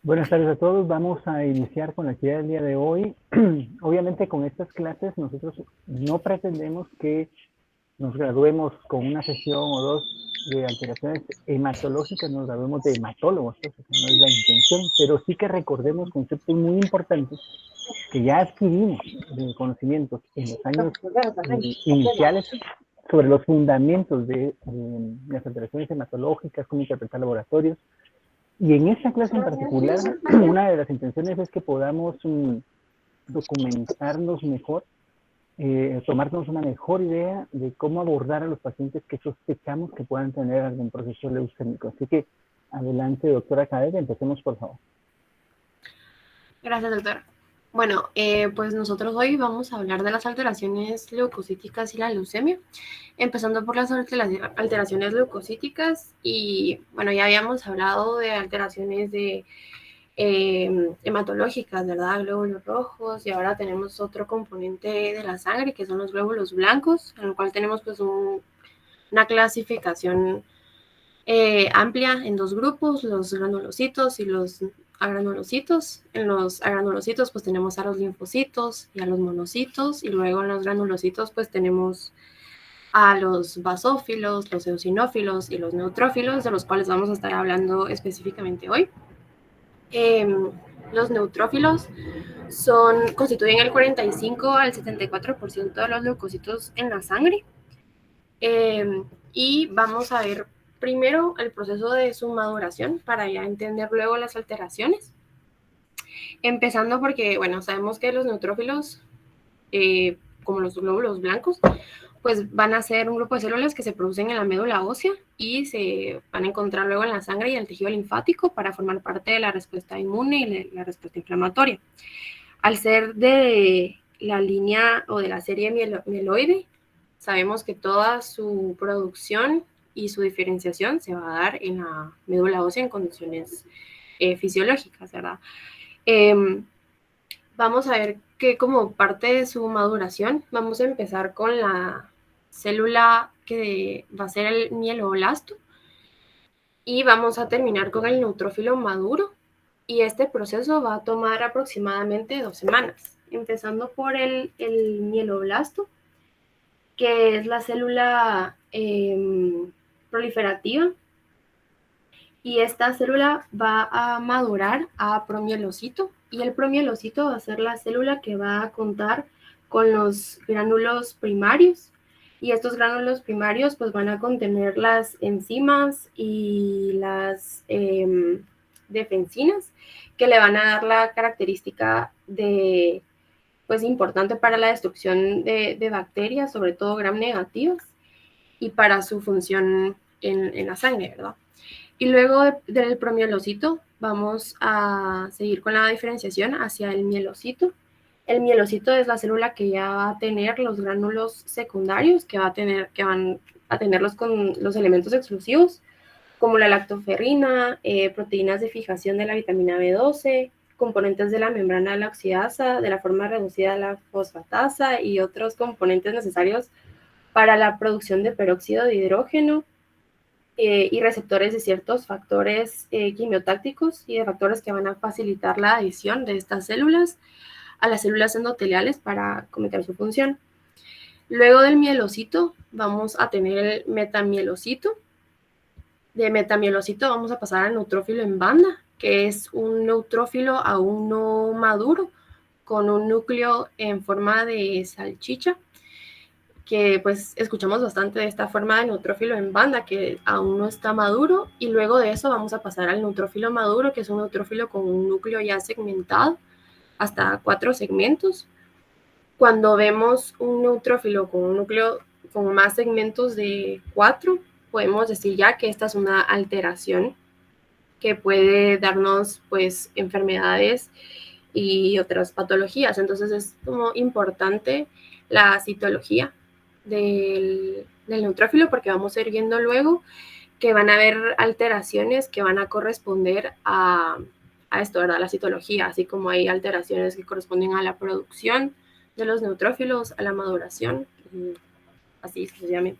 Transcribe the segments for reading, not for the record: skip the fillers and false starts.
Buenas tardes a todos. Vamos a iniciar con la actividad del día de hoy. Obviamente con estas clases nosotros no pretendemos que nos graduemos con una sesión o dos de alteraciones hematológicas, nos graduemos de hematólogos, pues, esa no es la intención, pero sí que recordemos conceptos muy importantes que ya adquirimos de conocimientos en los años iniciales sobre los fundamentos de las alteraciones hematológicas, cómo interpretar laboratorios. Y en esta clase en particular, una de las intenciones es que podamos documentarnos mejor, tomarnos una mejor idea de cómo abordar a los pacientes que sospechamos que puedan tener algún proceso leucémico. Así que, adelante, doctora Cadet, empecemos por favor. Gracias, doctor. Bueno, pues nosotros hoy vamos a hablar de las alteraciones leucocíticas y la leucemia, empezando por las alteraciones leucocíticas. Y bueno, ya habíamos hablado de alteraciones hematológicas, ¿verdad? Glóbulos rojos, y ahora tenemos otro componente de la sangre que son los glóbulos blancos, en el cual tenemos pues una clasificación amplia en dos grupos, los granulocitos y los agranulocitos. En los agranulocitos pues tenemos a los linfocitos y a los monocitos, y luego en los granulocitos pues tenemos a los basófilos, los eosinófilos y los neutrófilos, de los cuales vamos a estar hablando específicamente hoy. Los neutrófilos constituyen el 45 al 74% de los leucocitos en la sangre. Y vamos a ver primero el proceso de su maduración para ya entender luego las alteraciones. Empezando porque, bueno, sabemos que los neutrófilos, como los glóbulos blancos, pues van a ser un grupo de células que se producen en la médula ósea y se van a encontrar luego en la sangre y en el tejido linfático para formar parte de la respuesta inmune y la respuesta inflamatoria. Al ser de la línea o de la serie mieloide, sabemos que toda su producción y su diferenciación se va a dar en la médula ósea en condiciones fisiológicas, ¿verdad? Vamos a ver que como parte de su maduración, vamos a empezar con la célula que va a ser el mieloblasto y vamos a terminar con el neutrófilo maduro, y este proceso va a tomar aproximadamente 2 semanas, empezando por el mieloblasto, que es la célula proliferativa, y esta célula va a madurar a promielocito, y el promielocito va a ser la célula que va a contar con los gránulos primarios, y estos gránulos primarios pues van a contener las enzimas y las defensinas que le van a dar la característica de pues importante para la destrucción de bacterias, sobre todo gram negativas, y para su función en la sangre, ¿verdad? Y luego del promielocito vamos a seguir con la diferenciación hacia el mielocito. El mielocito es la célula que ya va a tener los gránulos secundarios, que van a tenerlos con los elementos exclusivos, como la lactoferrina, proteínas de fijación de la vitamina B12, componentes de la membrana de la oxidasa, de la forma reducida de la fosfatasa y otros componentes necesarios para la producción de peróxido de hidrógeno, y receptores de ciertos factores quimiotácticos y de factores que van a facilitar la adición de estas células a las células endoteliales para cometer su función. Luego del mielocito vamos a tener el metamielocito. De metamielocito vamos a pasar al neutrófilo en banda, que es un neutrófilo aún no maduro, con un núcleo en forma de salchicha, que pues escuchamos bastante de esta forma de neutrófilo en banda que aún no está maduro. Y luego de eso vamos a pasar al neutrófilo maduro, que es un neutrófilo con un núcleo ya segmentado hasta 4 segmentos. Cuando vemos un neutrófilo con un núcleo con más segmentos de 4, podemos decir ya que esta es una alteración que puede darnos pues enfermedades y otras patologías. Entonces es como importante la citología del neutrófilo, porque vamos a ir viendo luego que van a haber alteraciones que van a corresponder a esto, ¿verdad? La citología, así como hay alteraciones que corresponden a la producción de los neutrófilos, a la maduración, y así sucesivamente.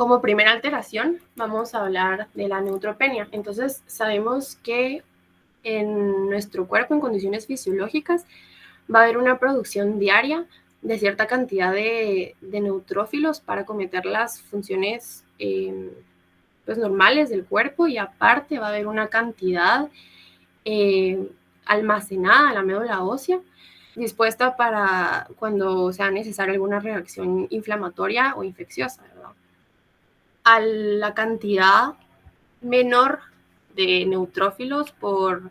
Como primera alteración, vamos a hablar de la neutropenia. Entonces, sabemos que en nuestro cuerpo, en condiciones fisiológicas, va a haber una producción diaria de cierta cantidad de neutrófilos para acometer las funciones pues, normales del cuerpo, y aparte va a haber una cantidad almacenada en la médula ósea, dispuesta para cuando sea necesaria alguna reacción inflamatoria o infecciosa, ¿verdad? A la cantidad menor de neutrófilos por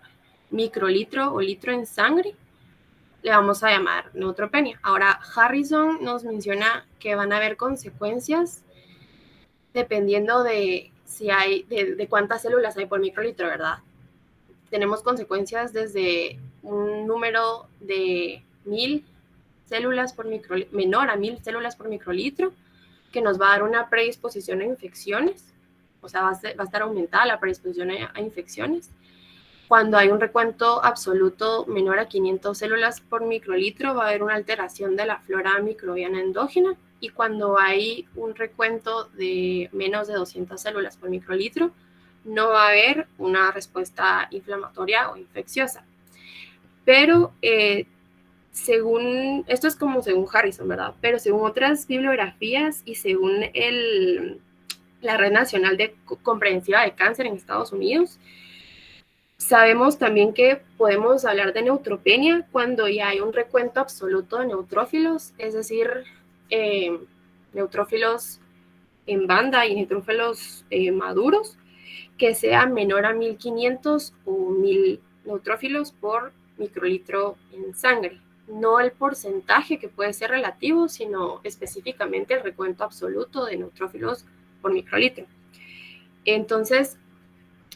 microlitro o litro en sangre le vamos a llamar neutropenia. Ahora, Harrison nos menciona que van a haber consecuencias dependiendo de si hay, de cuántas células hay por microlitro, ¿verdad? Tenemos consecuencias desde un número de 1000 células por microlitro, menor a 1000 células por microlitro, que nos va a dar una predisposición a infecciones, o sea, va a estar aumentada la predisposición a infecciones. Cuando hay un recuento absoluto menor a 500 células por microlitro, va a haber una alteración de la flora microbiana endógena, y cuando hay un recuento de menos de 200 células por microlitro, no va a haber una respuesta inflamatoria o infecciosa. Pero esto es como según Harrison, ¿verdad? Pero según otras bibliografías y según la Red Nacional Comprensiva de Cáncer en Estados Unidos, sabemos también que podemos hablar de neutropenia cuando ya hay un recuento absoluto de neutrófilos, es decir, neutrófilos en banda y neutrófilos maduros, que sea menor a 1500 o 1000 neutrófilos por microlitro en sangre. No el porcentaje, que puede ser relativo, sino específicamente el recuento absoluto de neutrófilos por microlitro. Entonces,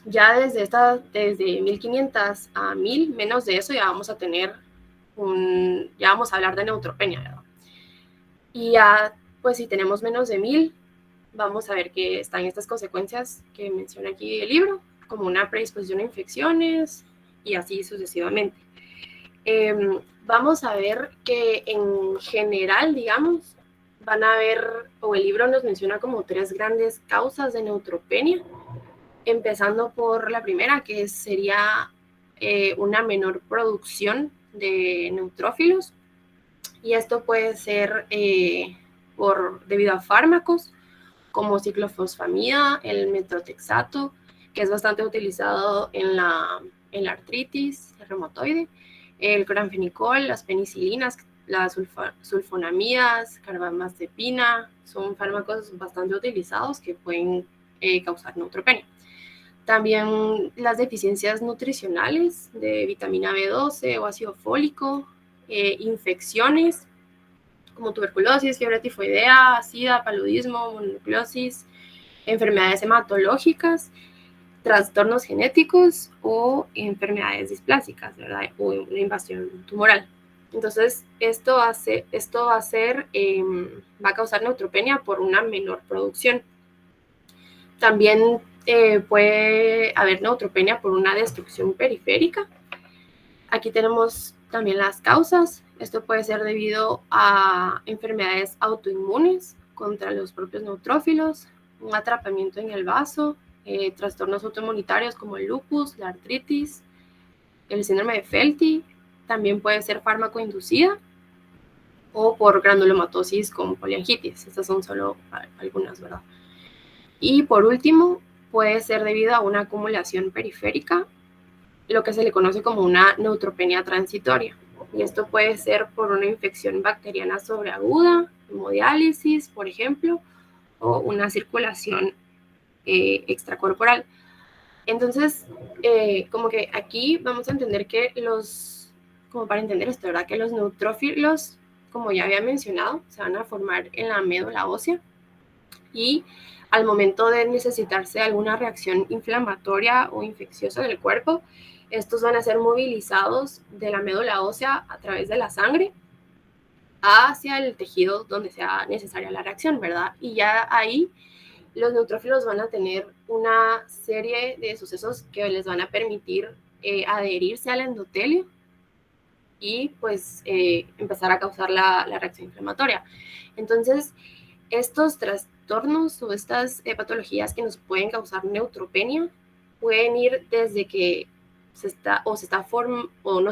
ya desde 1500 a 1000, menos de eso, ya vamos a tener ya vamos a hablar de neutropenia, ¿verdad? Y ya, pues si tenemos menos de 1000, vamos a ver que están estas consecuencias que menciona aquí el libro, como una predisposición a infecciones y así sucesivamente. Vamos a ver que en general, digamos, van a haber, o el libro nos menciona como 3 grandes causas de neutropenia, empezando por la primera, que sería una menor producción de neutrófilos, y esto puede ser debido a fármacos como ciclofosfamida, el metrotexato, que es bastante utilizado en la artritis reumatoide, el cloranfenicol, las penicilinas, las sulfonamidas, carbamazepina, son fármacos bastante utilizados que pueden causar neutropenia. También las deficiencias nutricionales de vitamina B12 o ácido fólico, infecciones como tuberculosis, fiebre tifoidea, sida, paludismo, mononucleosis, enfermedades hematológicas, trastornos genéticos o enfermedades displásicas, ¿verdad? O una invasión tumoral. Entonces, esto va a causar neutropenia por una menor producción. También puede haber neutropenia por una destrucción periférica. Aquí tenemos también las causas. Esto puede ser debido a enfermedades autoinmunes contra los propios neutrófilos, un atrapamiento en el vaso, trastornos autoinmunitarios como el lupus, la artritis, el síndrome de Felty. También puede ser fármaco inducida o por granulomatosis con poliangitis. Estas son solo algunas, ¿verdad? Y por último, puede ser debido a una acumulación periférica, lo que se le conoce como una neutropenia transitoria. Y esto puede ser por una infección bacteriana sobreaguda, hemodiálisis, por ejemplo, o una circulación extracorporal. Entonces, como que aquí vamos a entender que como para entender esto, ¿verdad? Que los neutrófilos, como ya había mencionado, se van a formar en la médula ósea, y al momento de necesitarse alguna reacción inflamatoria o infecciosa en el cuerpo, estos van a ser movilizados de la médula ósea a través de la sangre hacia el tejido donde sea necesaria la reacción, ¿verdad? Y ya ahí los neutrófilos van a tener una serie de sucesos que les van a permitir adherirse al endotelio y pues empezar a causar la reacción inflamatoria. Entonces, estos trastornos o estas patologías que nos pueden causar neutropenia pueden ir desde que no se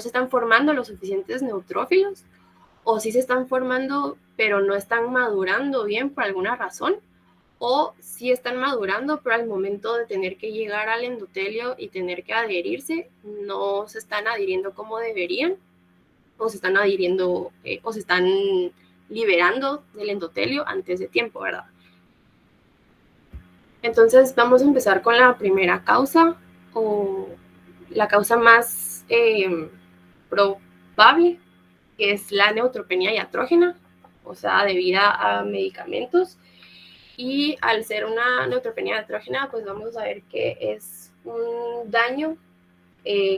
están formando los suficientes neutrófilos, o sí se están formando pero no están madurando bien por alguna razón, o sí están madurando pero al momento de tener que llegar al endotelio y tener que adherirse, no se están adhiriendo como deberían, o se están adhiriendo o se están liberando del endotelio antes de tiempo, ¿verdad? Entonces vamos a empezar con la primera causa, o la causa más probable, que es la neutropenia iatrógena, o sea, debida a medicamentos. Y al ser una neutropenia iatrógena, pues vamos a ver que es un daño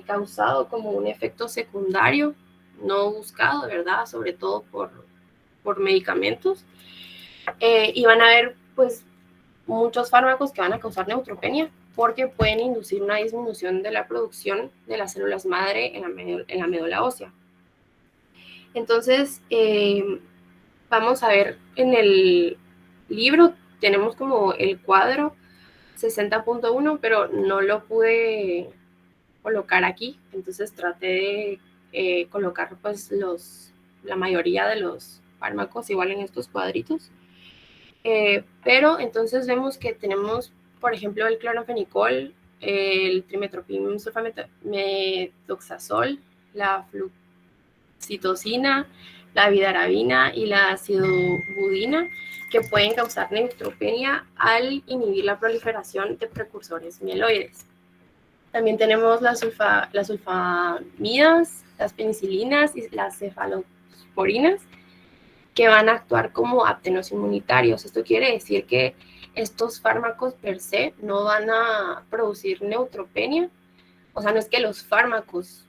causado como un efecto secundario no buscado, ¿verdad? Sobre todo por medicamentos. Y van a haber, pues, muchos fármacos que van a causar neutropenia porque pueden inducir una disminución de la producción de las células madre en la médula ósea. Entonces, vamos a ver en el libro, tenemos como el cuadro 60.1, pero no lo pude colocar aquí, entonces traté de colocar pues la mayoría de los fármacos igual en estos cuadritos. Pero entonces vemos que tenemos, por ejemplo, el clorfenicol, el trimetoprim sulfamethoxazol, la fluoxetina, la vidarabina y la acidobudina, que pueden causar neutropenia al inhibir la proliferación de precursores mieloides. También tenemos las sulfamidas, las penicilinas y las cefalosporinas, que van a actuar como aptenos inmunitarios. Esto quiere decir que estos fármacos per se no van a producir neutropenia. O sea, no es que los fármacos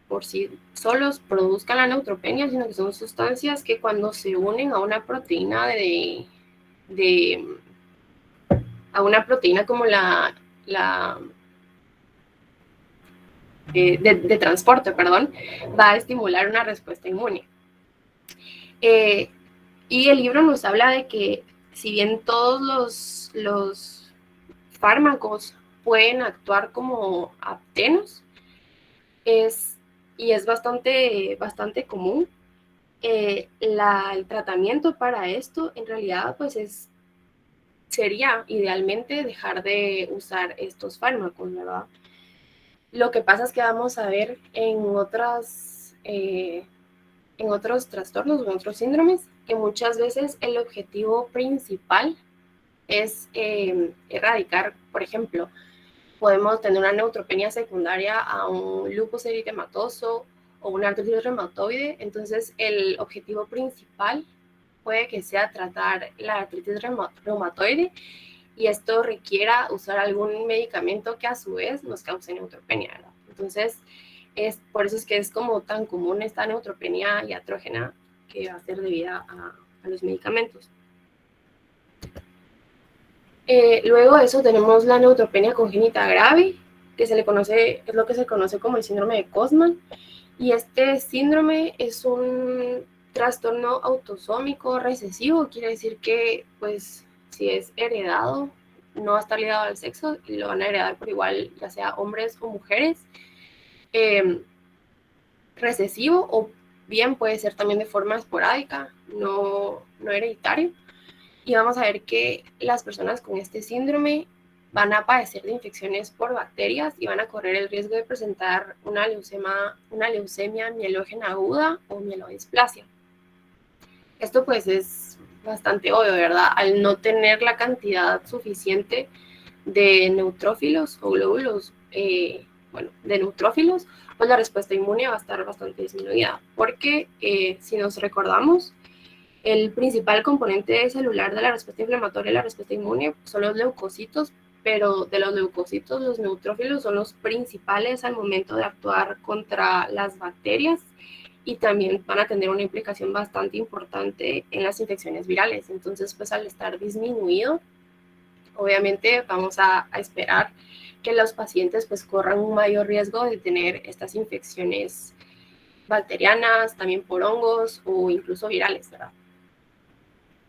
por sí solos produzcan la neutropenia, sino que son sustancias que cuando se unen a una proteína a una proteína como de transporte, perdón, va a estimular una respuesta inmune. Y el libro nos habla de que si bien todos los fármacos pueden actuar como aptenos, y es bastante común, el tratamiento para esto en realidad pues sería idealmente dejar de usar estos fármacos, ¿verdad? Lo que pasa es que vamos a ver en otros trastornos o en otros síndromes que muchas veces el objetivo principal es erradicar, por ejemplo, podemos tener una neutropenia secundaria a un lupus eritematoso o una artritis reumatoide. Entonces, el objetivo principal puede que sea tratar la artritis reumatoide, y esto requiera usar algún medicamento que a su vez nos cause neutropenia, ¿verdad? Entonces, por eso es que es como tan común esta neutropenia iatrógena, que va a ser debida a los medicamentos. Luego de eso tenemos la neutropenia congénita grave, que es lo que se conoce como el síndrome de Cosman. Y este síndrome es un trastorno autosómico recesivo, quiere decir que, pues, si es heredado, no va a estar ligado al sexo, y lo van a heredar por igual, ya sea hombres o mujeres. Recesivo, o bien puede ser también de forma esporádica, no hereditario. Y vamos a ver que las personas con este síndrome van a padecer de infecciones por bacterias y van a correr el riesgo de presentar una leucemia mielógena aguda o mielodisplasia. Esto pues es bastante obvio, ¿verdad? Al no tener la cantidad suficiente de neutrófilos o glóbulos, de neutrófilos, pues la respuesta inmune va a estar bastante disminuida. Porque si nos recordamos, el principal componente celular de la respuesta inflamatoria y la respuesta inmune son los leucocitos, pero de los leucocitos, los neutrófilos son los principales al momento de actuar contra las bacterias, y también van a tener una implicación bastante importante en las infecciones virales. Entonces, pues al estar disminuido, obviamente vamos a esperar que los pacientes pues corran un mayor riesgo de tener estas infecciones bacterianas, también por hongos o incluso virales, ¿verdad?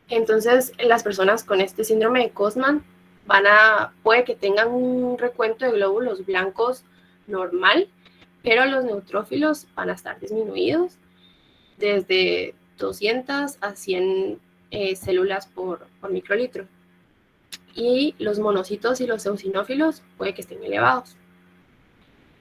Entonces, las personas con este síndrome de Cosman puede que tengan un recuento de glóbulos blancos normal, pero los neutrófilos van a estar disminuidos desde 200 a 100 células por microlitro. Y los monocitos y los eosinófilos puede que estén elevados.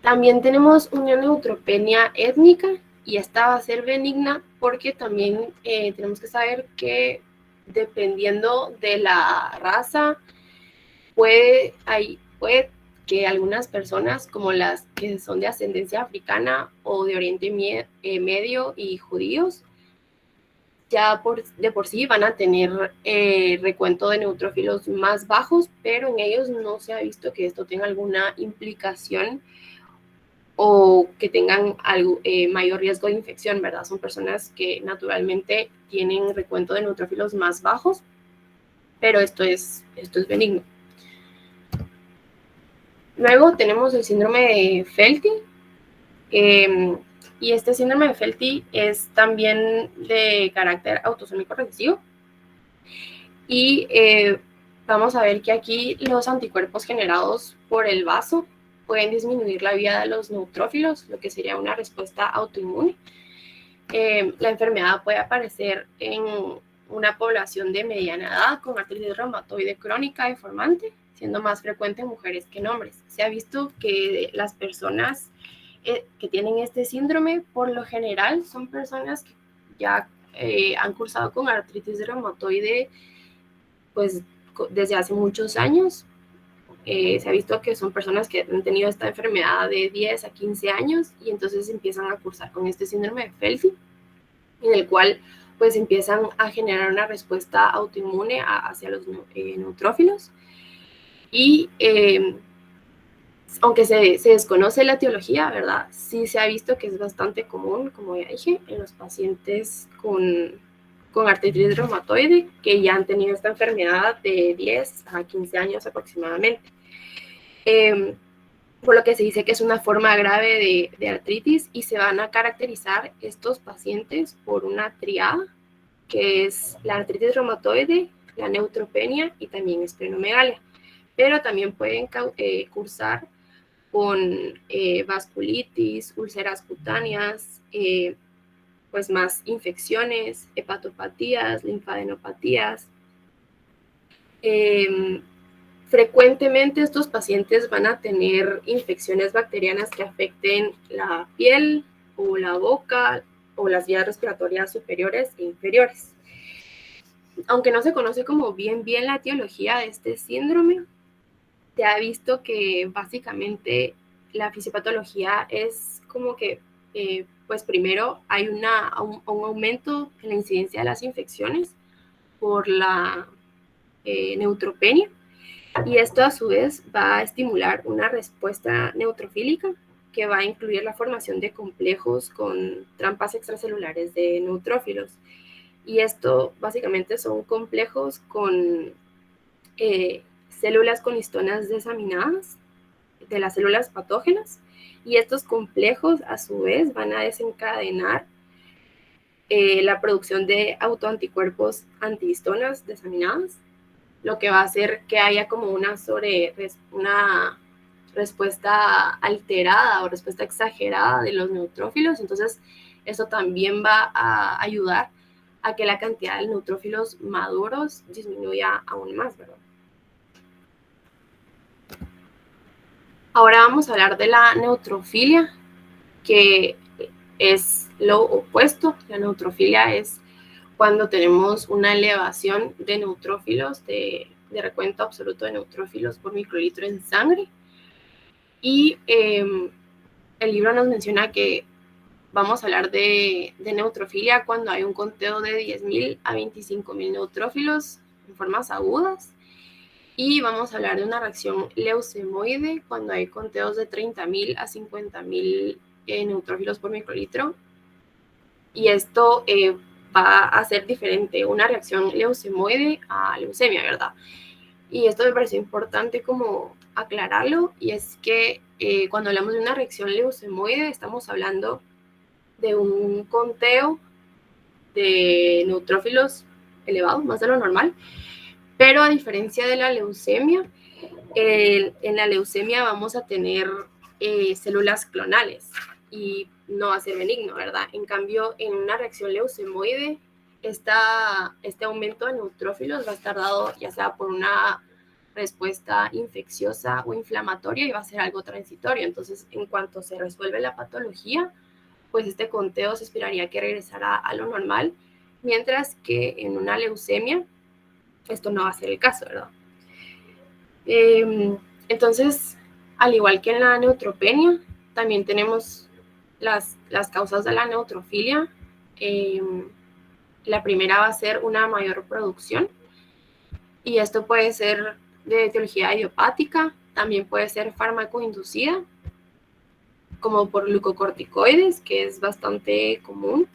También tenemos una neutropenia étnica, y esta va a ser benigna porque también tenemos que saber que dependiendo de la raza, puede que algunas personas, como las que son de ascendencia africana o de Oriente Medio y judíos, ya de por sí van a tener recuento de neutrófilos más bajos, pero en ellos no se ha visto que esto tenga alguna implicación o que tengan mayor riesgo de infección, ¿verdad? Son personas que naturalmente tienen recuento de neutrófilos más bajos, pero esto es benigno. Luego tenemos el síndrome de Felty, y este síndrome de Felty es también de carácter autosómico recesivo, y vamos a ver que aquí los anticuerpos generados por el vaso pueden disminuir la vida de los neutrófilos, lo que sería una respuesta autoinmune. La enfermedad puede aparecer en una población de mediana edad con artritis reumatoide crónica deformante, siendo más frecuente en mujeres que en hombres. Se ha visto que las personas que tienen este síndrome, por lo general, son personas que ya han cursado con artritis reumatoide pues desde hace muchos años. Se ha visto que son personas que han tenido esta enfermedad de 10 a 15 años y entonces empiezan a cursar con este síndrome de Felty, en el cual pues empiezan a generar una respuesta autoinmune hacia los neutrófilos. Y aunque se desconoce la etiología, ¿verdad? Sí se ha visto que es bastante común, como ya dije, en los pacientes con artritis reumatoide que ya han tenido esta enfermedad de 10 a 15 años aproximadamente. Por lo que se dice que es una forma grave de artritis, y se van a caracterizar estos pacientes por una triada, que es la artritis reumatoide, la neutropenia y también esplenomegalia. Pero también pueden cursar con vasculitis, úlceras cutáneas, pues más infecciones, hepatopatías, linfadenopatías. Frecuentemente estos pacientes van a tener infecciones bacterianas que afecten la piel o la boca o las vías respiratorias superiores e inferiores. Aunque no se conoce como bien la etiología de este síndrome, se ha visto que básicamente la fisiopatología es como que, pues primero hay un aumento en la incidencia de las infecciones por la neutropenia, y esto a su vez va a estimular una respuesta neutrofílica que va a incluir la formación de complejos con trampas extracelulares de neutrófilos. Y esto básicamente son complejos con células con histonas desaminadas de las células patógenas, y estos complejos a su vez van a desencadenar la producción de autoanticuerpos antihistonas desaminadas, lo que va a hacer que haya como una respuesta alterada o respuesta exagerada de los neutrófilos. Entonces, eso también va a ayudar a que la cantidad de neutrófilos maduros disminuya aún más, ¿verdad? Ahora vamos a hablar de la neutrofilia, que es lo opuesto. La neutrofilia es cuando tenemos una elevación de neutrófilos, de recuento absoluto de neutrófilos por microlitro en sangre. Y el libro nos menciona que vamos a hablar de neutrofilia cuando hay un conteo de 10.000 a 25.000 neutrófilos en formas agudas. Y vamos a hablar de una reacción leucemoide cuando hay conteos de 30.000 a 50.000 neutrófilos por microlitro. Y esto va a ser diferente una reacción leucemoide a leucemia, ¿verdad? Y esto me pareció importante como aclararlo, y es que cuando hablamos de una reacción leucemoide estamos hablando de un conteo de neutrófilos elevado, más de lo normal. Pero a diferencia de la leucemia, en la leucemia vamos a tener células clonales y no va a ser benigno, ¿verdad? En cambio, en una reacción leucemoide, este aumento de neutrófilos va a estar dado ya sea por una respuesta infecciosa o inflamatoria y va a ser algo transitorio. Entonces, en cuanto se resuelve la patología, pues este conteo se esperaría que regresara a lo normal, mientras que en una leucemia esto no va a ser el caso, ¿verdad? Entonces, al igual que en la neutropenia, también tenemos las causas de la neutrofilia. La primera va a ser una mayor producción, y esto puede ser de etiología idiopática, también puede ser fármaco-inducida, como por glucocorticoides, que es bastante común,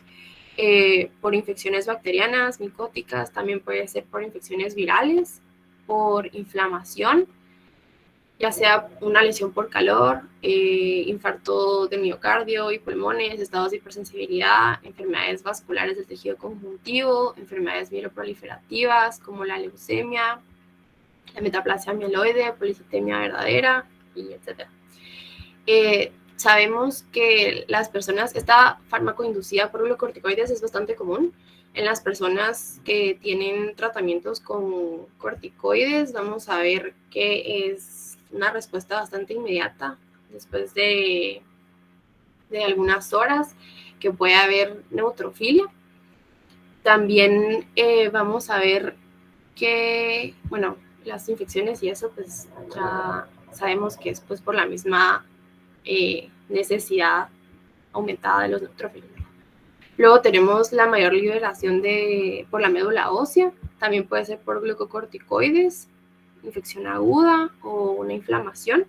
por infecciones bacterianas, micóticas, también puede ser por infecciones virales, por inflamación, ya sea una lesión por calor, infarto de miocardio y pulmones, estados de hipersensibilidad, enfermedades vasculares del tejido conjuntivo, enfermedades mieloproliferativas como la leucemia, la metaplasia mieloide, policitemia verdadera, y etc. Sabemos que las personas, esta fármaco inducida por glucocorticoides es bastante común. En las personas que tienen tratamientos con corticoides, vamos a ver que es una respuesta bastante inmediata después de algunas horas, que puede haber neutrofilia. También vamos a ver que, bueno, las infecciones y eso, pues ya sabemos que es pues por la misma necesidad aumentada de los neutrófilos. Luego tenemos la mayor liberación por la médula ósea, también puede ser por glucocorticoides, infección aguda o una inflamación.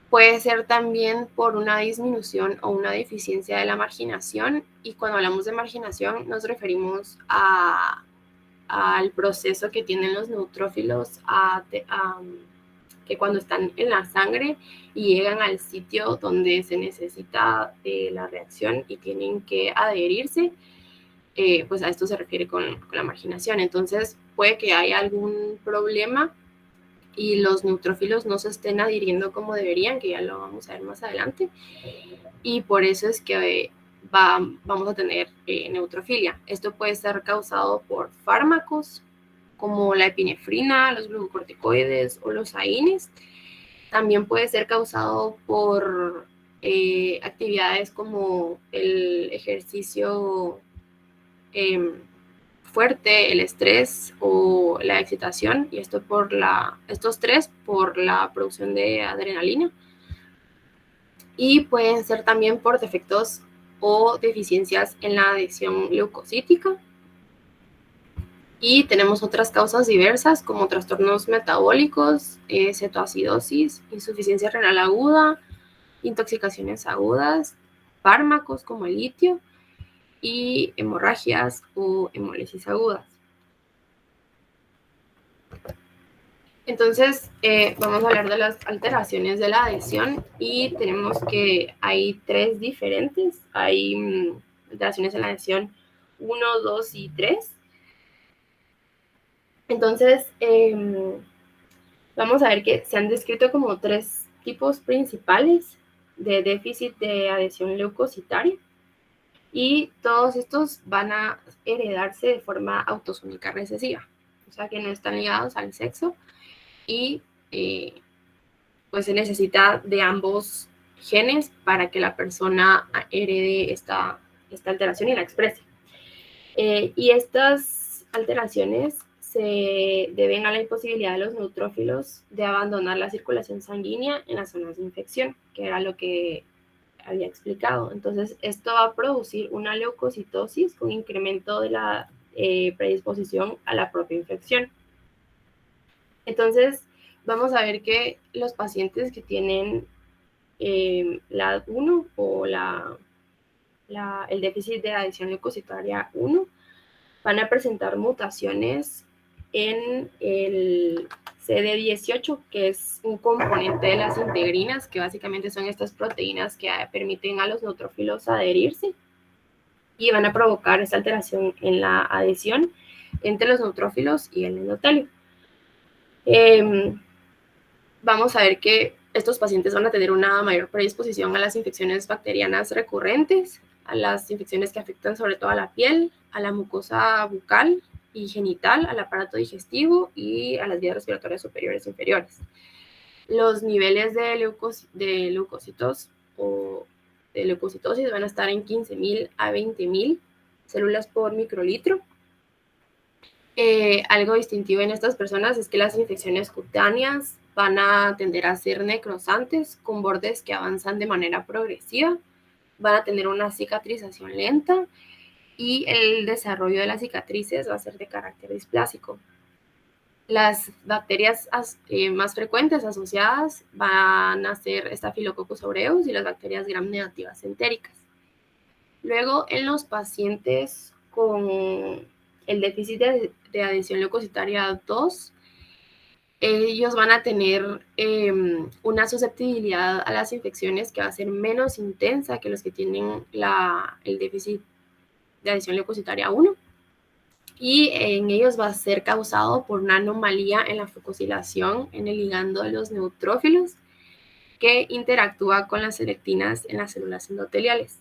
Puede ser también por una disminución o una deficiencia de la marginación, y cuando hablamos de marginación nos referimos al proceso que tienen los neutrófilos que cuando están en la sangre y llegan al sitio donde se necesita la reacción y tienen que adherirse, pues a esto se refiere con la marginación. Entonces puede que haya algún problema y los neutrófilos no se estén adhiriendo como deberían, que ya lo vamos a ver más adelante, y por eso es que vamos a tener neutrofilia. Esto puede ser causado por fármacos como la epinefrina, los glucocorticoides o los AINES. También puede ser causado por actividades como el ejercicio fuerte, el estrés o la excitación, y estos tres por la producción de adrenalina. Y pueden ser también por defectos o deficiencias en la adhesión leucocítica. Y tenemos otras causas diversas como trastornos metabólicos, cetoacidosis, insuficiencia renal aguda, intoxicaciones agudas, fármacos como el litio y hemorragias o hemólisis agudas. Entonces, vamos a hablar de las alteraciones de la adhesión, y tenemos que hay tres diferentes. Hay alteraciones en la adhesión 1, 2 y 3. Entonces, vamos a ver que se han descrito como tres tipos principales de déficit de adhesión leucocitaria, y todos estos van a heredarse de forma autosómica recesiva, o sea que no están ligados al sexo, y pues se necesita de ambos genes para que la persona herede esta alteración y la exprese. Y estas alteraciones se deben a la imposibilidad de los neutrófilos de abandonar la circulación sanguínea en las zonas de infección, que era lo que había explicado. Entonces, esto va a producir una leucocitosis con incremento de la predisposición a la propia infección. Entonces, vamos a ver que los pacientes que tienen la 1 o el déficit de adhesión leucocitaria 1 van a presentar mutaciones en el CD18, que es un componente de las integrinas, que básicamente son estas proteínas que permiten a los neutrófilos adherirse, y van a provocar esta alteración en la adhesión. entre los neutrófilos y el endotelio. Vamos a ver que estos pacientes van a tener una mayor predisposición a las infecciones bacterianas recurrentes, a las infecciones que afectan sobre todo a la piel, a la mucosa bucal y genital, al aparato digestivo y a las vías respiratorias superiores e inferiores. Los niveles de leucocitos o de leucocitosis van a estar en 15.000 a 20.000 células por microlitro. Algo distintivo en estas personas es que las infecciones cutáneas van a tender a ser necrosantes con bordes que avanzan de manera progresiva, van a tener una cicatrización lenta y el desarrollo de las cicatrices va a ser de carácter displásico. Las bacterias más frecuentes asociadas van a ser Staphylococcus aureus y las bacterias gram negativas entéricas. Luego, en los pacientes con el déficit de adhesión leucocitaria 2, ellos van a tener una susceptibilidad a las infecciones que va a ser menos intensa que los que tienen el déficit de adhesión leucocitaria 1. Y en ellos va a ser causado por una anomalía en la fucosilación en el ligando de los neutrófilos que interactúa con las selectinas en las células endoteliales.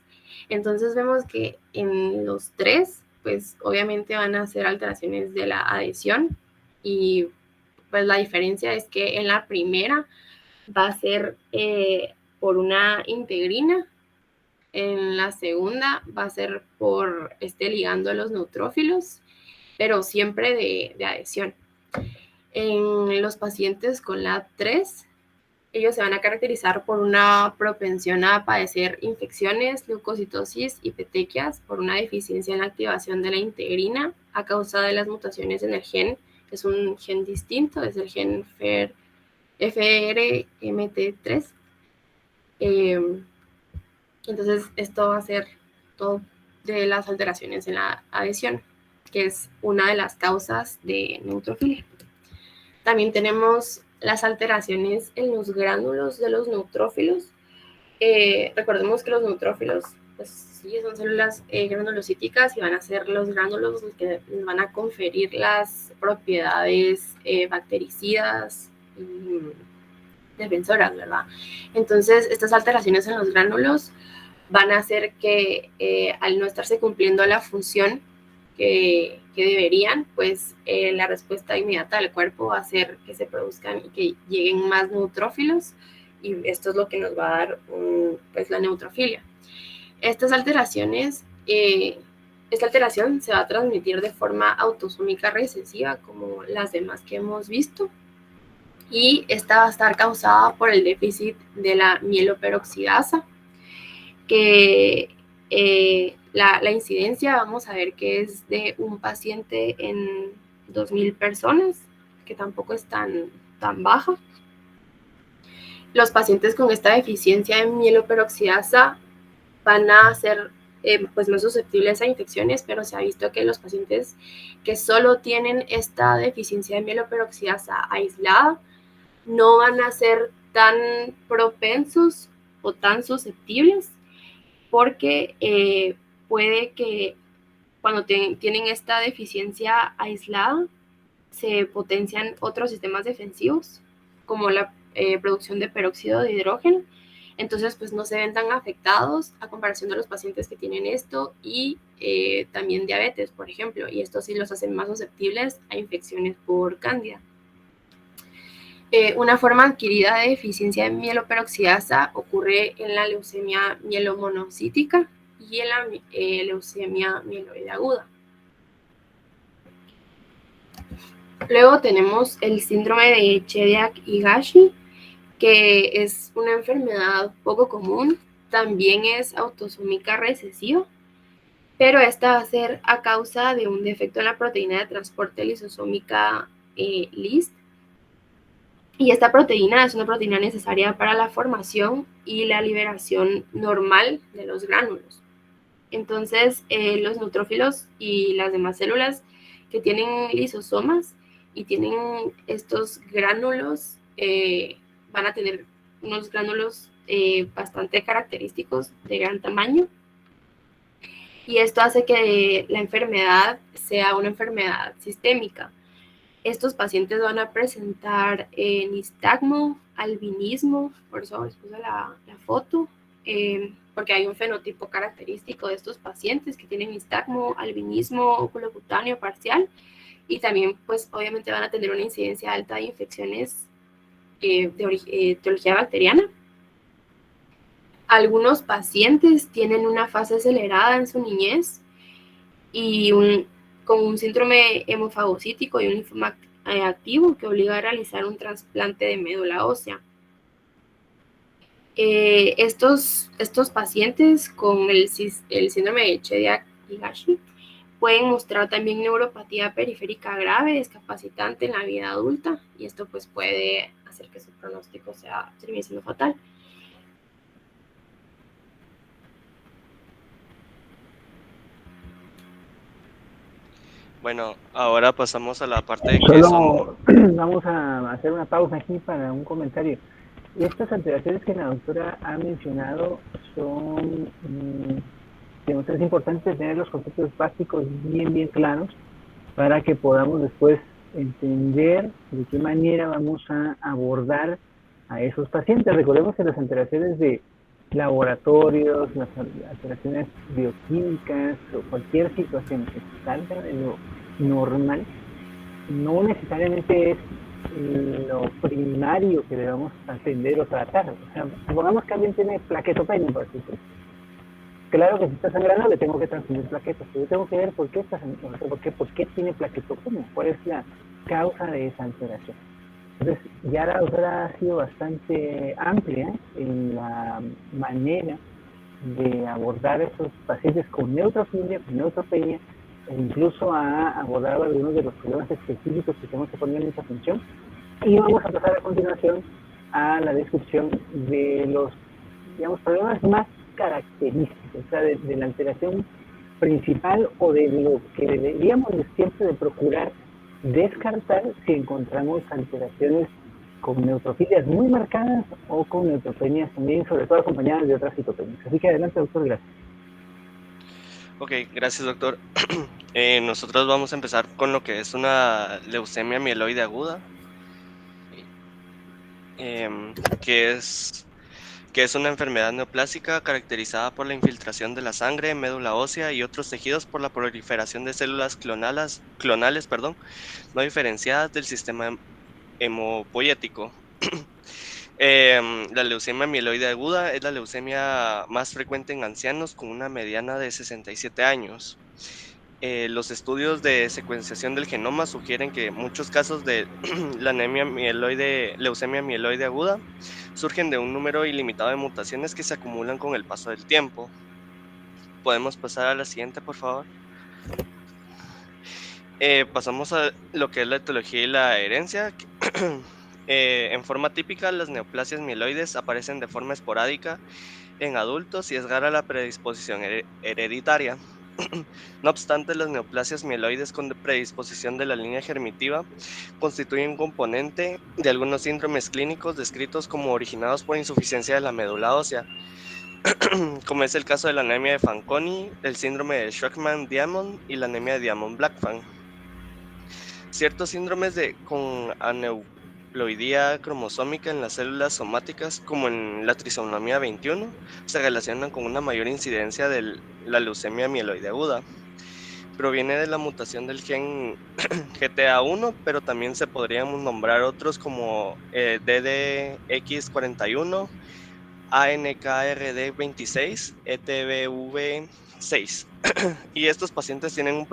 Entonces vemos que en los tres, pues obviamente van a ser alteraciones de la adhesión y pues la diferencia es que en la primera va a ser por una integrina, en la segunda va a ser por este ligando de los neutrófilos, pero siempre de adhesión. En los pacientes con LAB3, ellos se van a caracterizar por una propensión a padecer infecciones, leucocitosis y petequias por una deficiencia en la activación de la integrina a causa de las mutaciones en el gen. Es un gen distinto, es el gen FRMT3. Entonces, esto va a ser todo de las alteraciones en la adhesión, que es una de las causas de neutrofilia. También tenemos las alteraciones en los gránulos de los neutrófilos. Recordemos que los neutrófilos, pues sí, son células granulocíticas y van a ser los gránulos los que van a conferir las propiedades bactericidas y defensoras, ¿verdad? Entonces, estas alteraciones en los gránulos van a hacer que al no estarse cumpliendo la función que deberían, pues la respuesta inmediata del cuerpo va a ser que se produzcan y que lleguen más neutrófilos, y esto es lo que nos va a dar pues la neutrofilia. Estas alteraciones, esta alteración se va a transmitir de forma autosómica recesiva como las demás que hemos visto, y esta va a estar causada por el déficit de la mieloperoxidasa, que la incidencia vamos a ver que es de un paciente en 2.000 personas, que tampoco es tan baja. Los pacientes con esta deficiencia de mieloperoxidasa van a ser pues más susceptibles a infecciones, pero se ha visto que los pacientes que solo tienen esta deficiencia de mieloperoxidasa aislada no van a ser tan propensos o tan susceptibles, porque puede que cuando tienen esta deficiencia aislada se potencian otros sistemas defensivos, como la producción de peróxido de hidrógeno. Entonces, pues no se ven tan afectados a comparación de los pacientes que tienen esto y también diabetes, por ejemplo, y esto sí los hace más susceptibles a infecciones por cándida. Una forma adquirida de deficiencia de mieloperoxidasa ocurre en la leucemia mielomonocítica y en la leucemia mieloide aguda. Luego tenemos el síndrome de Chediak-Higashi, que es una enfermedad poco común, también es autosómica recesiva, pero esta va a ser a causa de un defecto en la proteína de transporte lisosómica LIS. Y esta proteína es una proteína necesaria para la formación y la liberación normal de los gránulos. Entonces, los neutrófilos y las demás células que tienen lisosomas y tienen estos gránulos van a tener unos gránulos bastante característicos de gran tamaño. y esto hace que la enfermedad sea una enfermedad sistémica. Estos pacientes van a presentar nistagmo, albinismo, por eso les puse la foto, porque hay un fenotipo característico de estos pacientes que tienen nistagmo, albinismo, óculo cutáneo parcial, y también pues obviamente van a tener una incidencia alta de infecciones de etiología bacteriana. Algunos pacientes tienen una fase acelerada en su niñez y con un síndrome hemofagocítico y un linfoma activo que obliga a realizar un trasplante de médula ósea. Estos pacientes con el síndrome de Chiari-Higashi pueden mostrar también neuropatía periférica grave, discapacitante en la vida adulta, y esto pues puede hacer que su pronóstico termine siendo fatal. Bueno, ahora pasamos a la parte de que solo son... Vamos a hacer una pausa aquí para un comentario. Estas alteraciones que la doctora ha mencionado son, es importante tener los conceptos básicos bien claros para que podamos después entender de qué manera vamos a abordar a esos pacientes. Recordemos que las alteraciones de laboratorios, las alteraciones bioquímicas o cualquier situación que salga de lo normal, no necesariamente es lo primario que debemos atender o tratar. O sea, supongamos que alguien tiene plaquetopenia, por ejemplo. Claro que si está sangrando le tengo que transmitir plaquetas, pero yo tengo que ver por qué está sangrando, por qué tiene plaquetopenia, cuál es la causa de esa alteración. Entonces, ya la doctora ha sido bastante amplia en la manera de abordar a estos pacientes con neutrofilia, con neutropenia, e incluso ha abordado algunos de los problemas específicos que tenemos que poner mucha atención. Y vamos a pasar a continuación a la descripción de los, digamos, problemas más característicos, o sea, de la alteración principal o de lo que deberíamos siempre de procurar descartar si encontramos alteraciones con neutropilias muy marcadas o con neutropenias también, sobre todo acompañadas de otras citopenias. Así que adelante, doctor, gracias. Ok, gracias, doctor. Nosotros vamos a empezar con lo que es una leucemia mieloide aguda, que es una enfermedad neoplásica caracterizada por la infiltración de la sangre, médula ósea y otros tejidos por la proliferación de células clonales, no diferenciadas del sistema hemopoético. La leucemia mieloide aguda es la leucemia más frecuente en ancianos con una mediana de 67 años. Los estudios de secuenciación del genoma sugieren que muchos casos de la leucemia mieloide aguda surgen de un número ilimitado de mutaciones que se acumulan con el paso del tiempo. ¿Podemos pasar a la siguiente, por favor? Pasamos a lo que es la etiología y la herencia. En forma típica, las neoplasias mieloides aparecen de forma esporádica en adultos y es rara la predisposición hereditaria. No obstante, las neoplasias mieloides con predisposición de la línea germinativa constituyen un componente de algunos síndromes clínicos descritos como originados por insuficiencia de la médula ósea, como es el caso de la anemia de Fanconi, el síndrome de Shwachman-Diamond y la anemia de Diamond-Blackfan. Ciertos síndromes con aneuploidía cromosómica en las células somáticas, como en la trisomía 21, se relacionan con una mayor incidencia de la leucemia mieloide aguda. Proviene de la mutación del gen GTA1, pero también se podrían nombrar otros como DDX41, ANKRD26, ETBV6. Y estos pacientes tienen un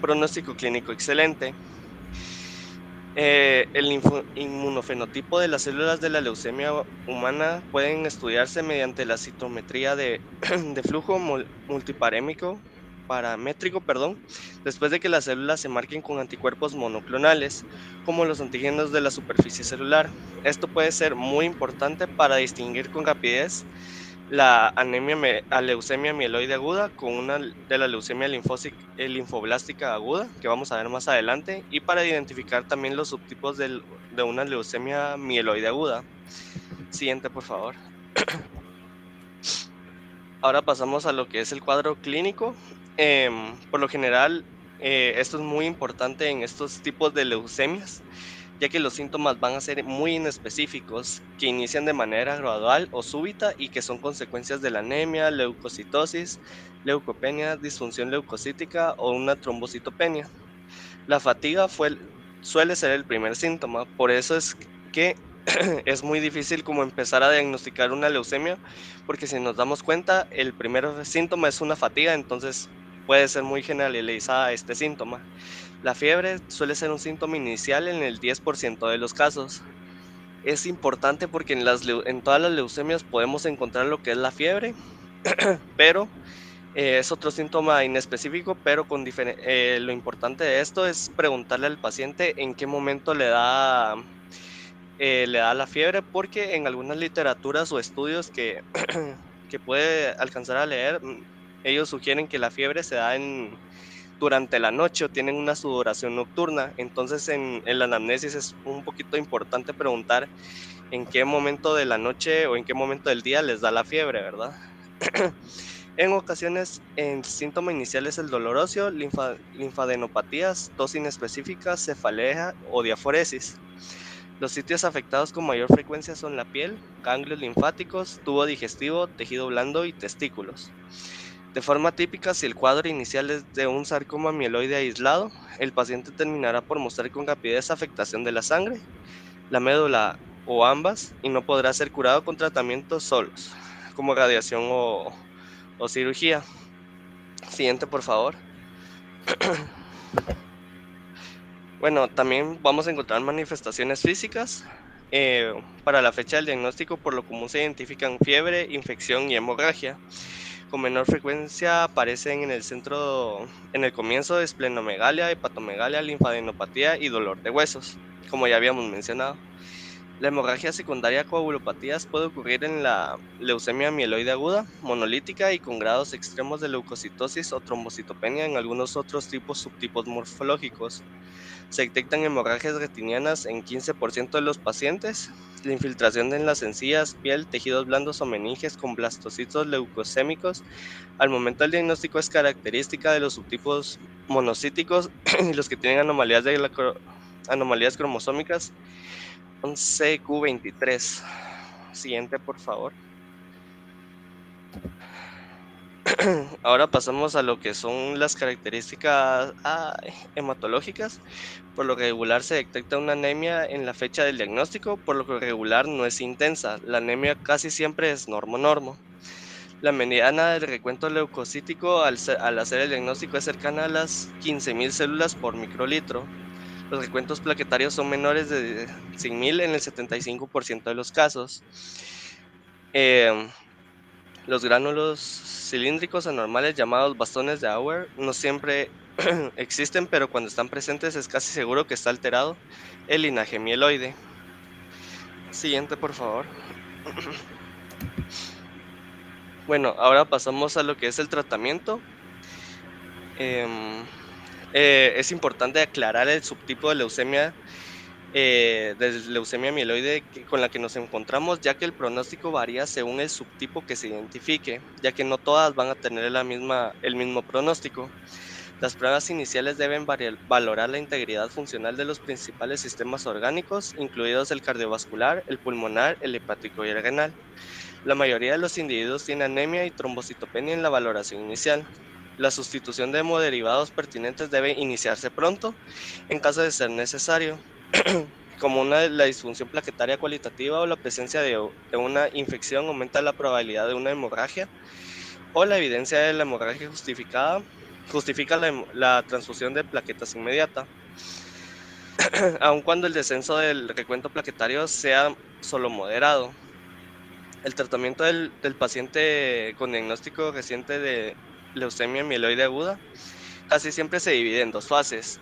pronóstico clínico excelente. El inmunofenotipo de las células de la leucemia humana pueden estudiarse mediante la citometría de flujo multiparamétrico, después de que las células se marquen con anticuerpos monoclonales, como los antígenos de la superficie celular. Esto puede ser muy importante para distinguir con rapidez la leucemia mieloide aguda con una de la leucemia linfoblástica aguda, que vamos a ver más adelante, y para identificar también los subtipos de una leucemia mieloide aguda. Siguiente, por favor. Ahora pasamos a lo que es el cuadro clínico. Por lo general, esto es muy importante en estos tipos de leucemias, ya que los síntomas van a ser muy inespecíficos, que inician de manera gradual o súbita y que son consecuencias de la anemia, leucocitosis, leucopenia, disfunción leucocítica o una trombocitopenia. La fatiga suele ser el primer síntoma, por eso es que es muy difícil como empezar a diagnosticar una leucemia, porque si nos damos cuenta, el primer síntoma es una fatiga, entonces puede ser muy generalizada este síntoma. La fiebre suele ser un síntoma inicial en el 10% de los casos. Es importante porque en todas las leucemias podemos encontrar lo que es la fiebre, pero es otro síntoma inespecífico, pero lo importante de esto es preguntarle al paciente en qué momento le da la fiebre, porque en algunas literaturas o estudios que puede alcanzar a leer, ellos sugieren que la fiebre se da durante la noche o tienen una sudoración nocturna. Entonces en la anamnesis es un poquito importante preguntar en qué momento de la noche o en qué momento del día les da la fiebre, ¿verdad? En ocasiones, el síntoma inicial es el dolor óseo, linfadenopatías, tos inespecífica, cefalea o diaforesis. Los sitios afectados con mayor frecuencia son la piel, ganglios linfáticos, tubo digestivo, tejido blando y testículos. De forma típica, si el cuadro inicial es de un sarcoma mieloide aislado, el paciente terminará por mostrar con rapidez afectación de la sangre, la médula o ambas, y no podrá ser curado con tratamientos solos, como radiación o cirugía. Siguiente, por favor. Bueno, también vamos a encontrar manifestaciones físicas. Para la fecha del diagnóstico, por lo común se identifican fiebre, infección y hemorragia. Con menor frecuencia aparecen en el comienzo, esplenomegalia, hepatomegalia, linfadenopatía y dolor de huesos, como ya habíamos mencionado. La hemorragia secundaria a coagulopatías puede ocurrir en la leucemia mieloide aguda, monolítica y con grados extremos de leucocitosis o trombocitopenia en algunos otros subtipos morfológicos. Se detectan hemorragias retinianas en 15% de los pacientes. La infiltración en las encías, piel, tejidos blandos o meninges con blastocitos leucosémicos al momento del diagnóstico es característica de los subtipos monocíticos y los que tienen anomalías cromosómicas 11q23. Siguiente, por favor. Ahora pasamos a lo que son las características hematológicas. Por lo regular se detecta una anemia en la fecha del diagnóstico, por lo que regular no es intensa. La anemia casi siempre es normo-normo. La mediana del recuento leucocítico al hacer el diagnóstico es cercana a las 15.000 células por microlitro. Los recuentos plaquetarios son menores de 100.000 en el 75% de los casos. Los gránulos cilíndricos anormales llamados bastones de Auer no siempre existen, pero cuando están presentes es casi seguro que está alterado el linaje mieloide. Siguiente, por favor. Bueno, ahora pasamos a lo que es el tratamiento. Es importante aclarar el subtipo de leucemia mieloide con la que nos encontramos, ya que el pronóstico varía según el subtipo que se identifique, ya que no todas van a tener el mismo pronóstico. Las pruebas iniciales deben valorar la integridad funcional de los principales sistemas orgánicos, incluidos el cardiovascular, el pulmonar, el hepático y el renal. La mayoría de los individuos tienen anemia y trombocitopenia en la valoración inicial. La sustitución de hemoderivados pertinentes debe iniciarse pronto, en caso de ser necesario, como la disfunción plaquetaria cualitativa o la presencia de una infección aumenta la probabilidad de una hemorragia, o la evidencia de la hemorragia justifica la transfusión de plaquetas inmediata, aun cuando el descenso del recuento plaquetario sea solo moderado. El tratamiento del paciente con diagnóstico reciente de leucemia mieloide aguda casi siempre se divide en dos fases,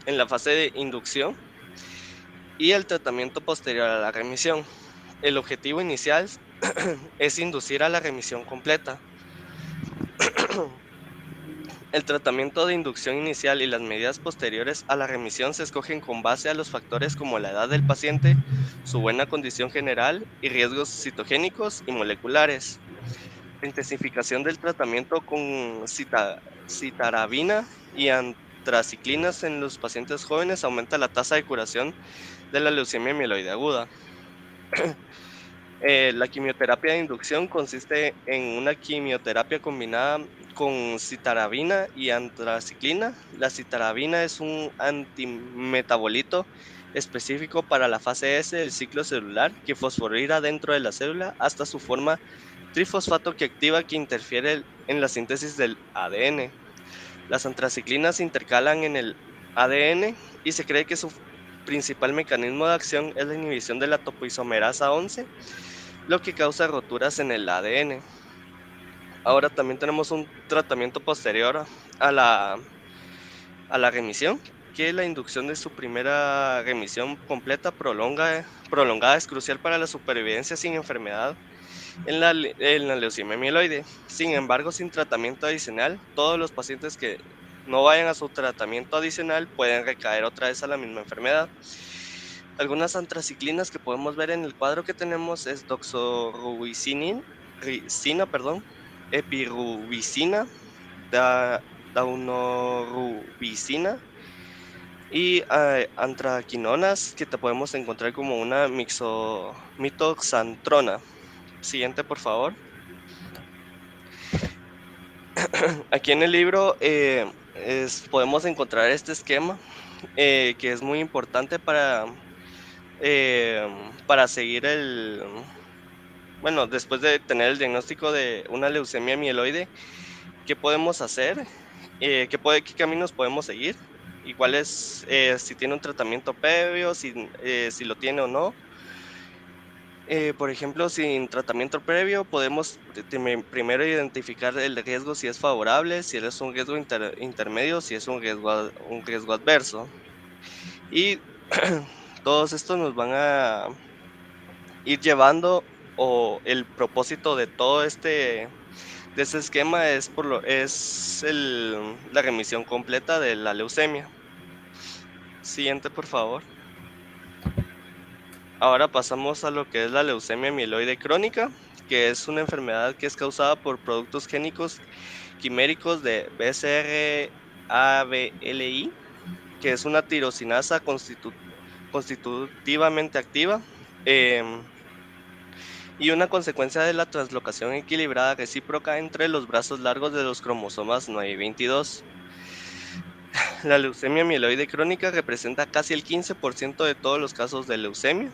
en la fase de inducción y el tratamiento posterior a la remisión. El objetivo inicial es inducir a la remisión completa. El tratamiento de inducción inicial y las medidas posteriores a la remisión se escogen con base a los factores como la edad del paciente, su buena condición general y riesgos citogénicos y moleculares. intensificación del tratamiento con citarabina y antraciclinas en los pacientes jóvenes aumenta la tasa de curación de la leucemia mieloide aguda. La quimioterapia de inducción consiste en una quimioterapia combinada con citarabina y antraciclina. La citarabina es un antimetabolito específico para la fase S del ciclo celular que fosforila dentro de la célula hasta su forma trifosfato que activa que interfiere en la síntesis del ADN. Las antraciclinas se intercalan en el ADN y se cree que su principal mecanismo de acción es la inhibición de la topoisomerasa 11, lo que causa roturas en el ADN. Ahora también tenemos un tratamiento posterior a la remisión, que la inducción de su primera remisión completa prolongada es crucial para la supervivencia sin enfermedad en la leucemia mieloide. Sin embargo, sin tratamiento adicional, todos los pacientes que no vayan a su tratamiento adicional pueden recaer otra vez a la misma enfermedad. Algunas antraciclinas que podemos ver en el cuadro que tenemos es doxorubicina, epirubicina, daunorubicina y antraquinonas que te podemos encontrar como una mitoxantrona. Siguiente, por favor. Aquí en el libro podemos encontrar este esquema que es muy importante para seguir después de tener el diagnóstico de una leucemia mieloide, ¿qué podemos hacer? ¿Qué caminos podemos seguir? Y cuál es, si tiene un tratamiento previo, si lo tiene o no. Por ejemplo, sin tratamiento previo, podemos primero identificar el riesgo si es favorable, si es un riesgo intermedio, si es un riesgo adverso. Y todos estos nos van a ir llevando, o el propósito de todo este esquema es la remisión completa de la leucemia. Siguiente, por favor. Ahora pasamos a lo que es la leucemia mieloide crónica, que es una enfermedad que es causada por productos génicos quiméricos de BCR-ABLI, que es una tirosinasa constitutivamente activa y una consecuencia de la translocación equilibrada recíproca entre los brazos largos de los cromosomas 9 y 22. La leucemia mieloide crónica representa casi el 15% de todos los casos de leucemia.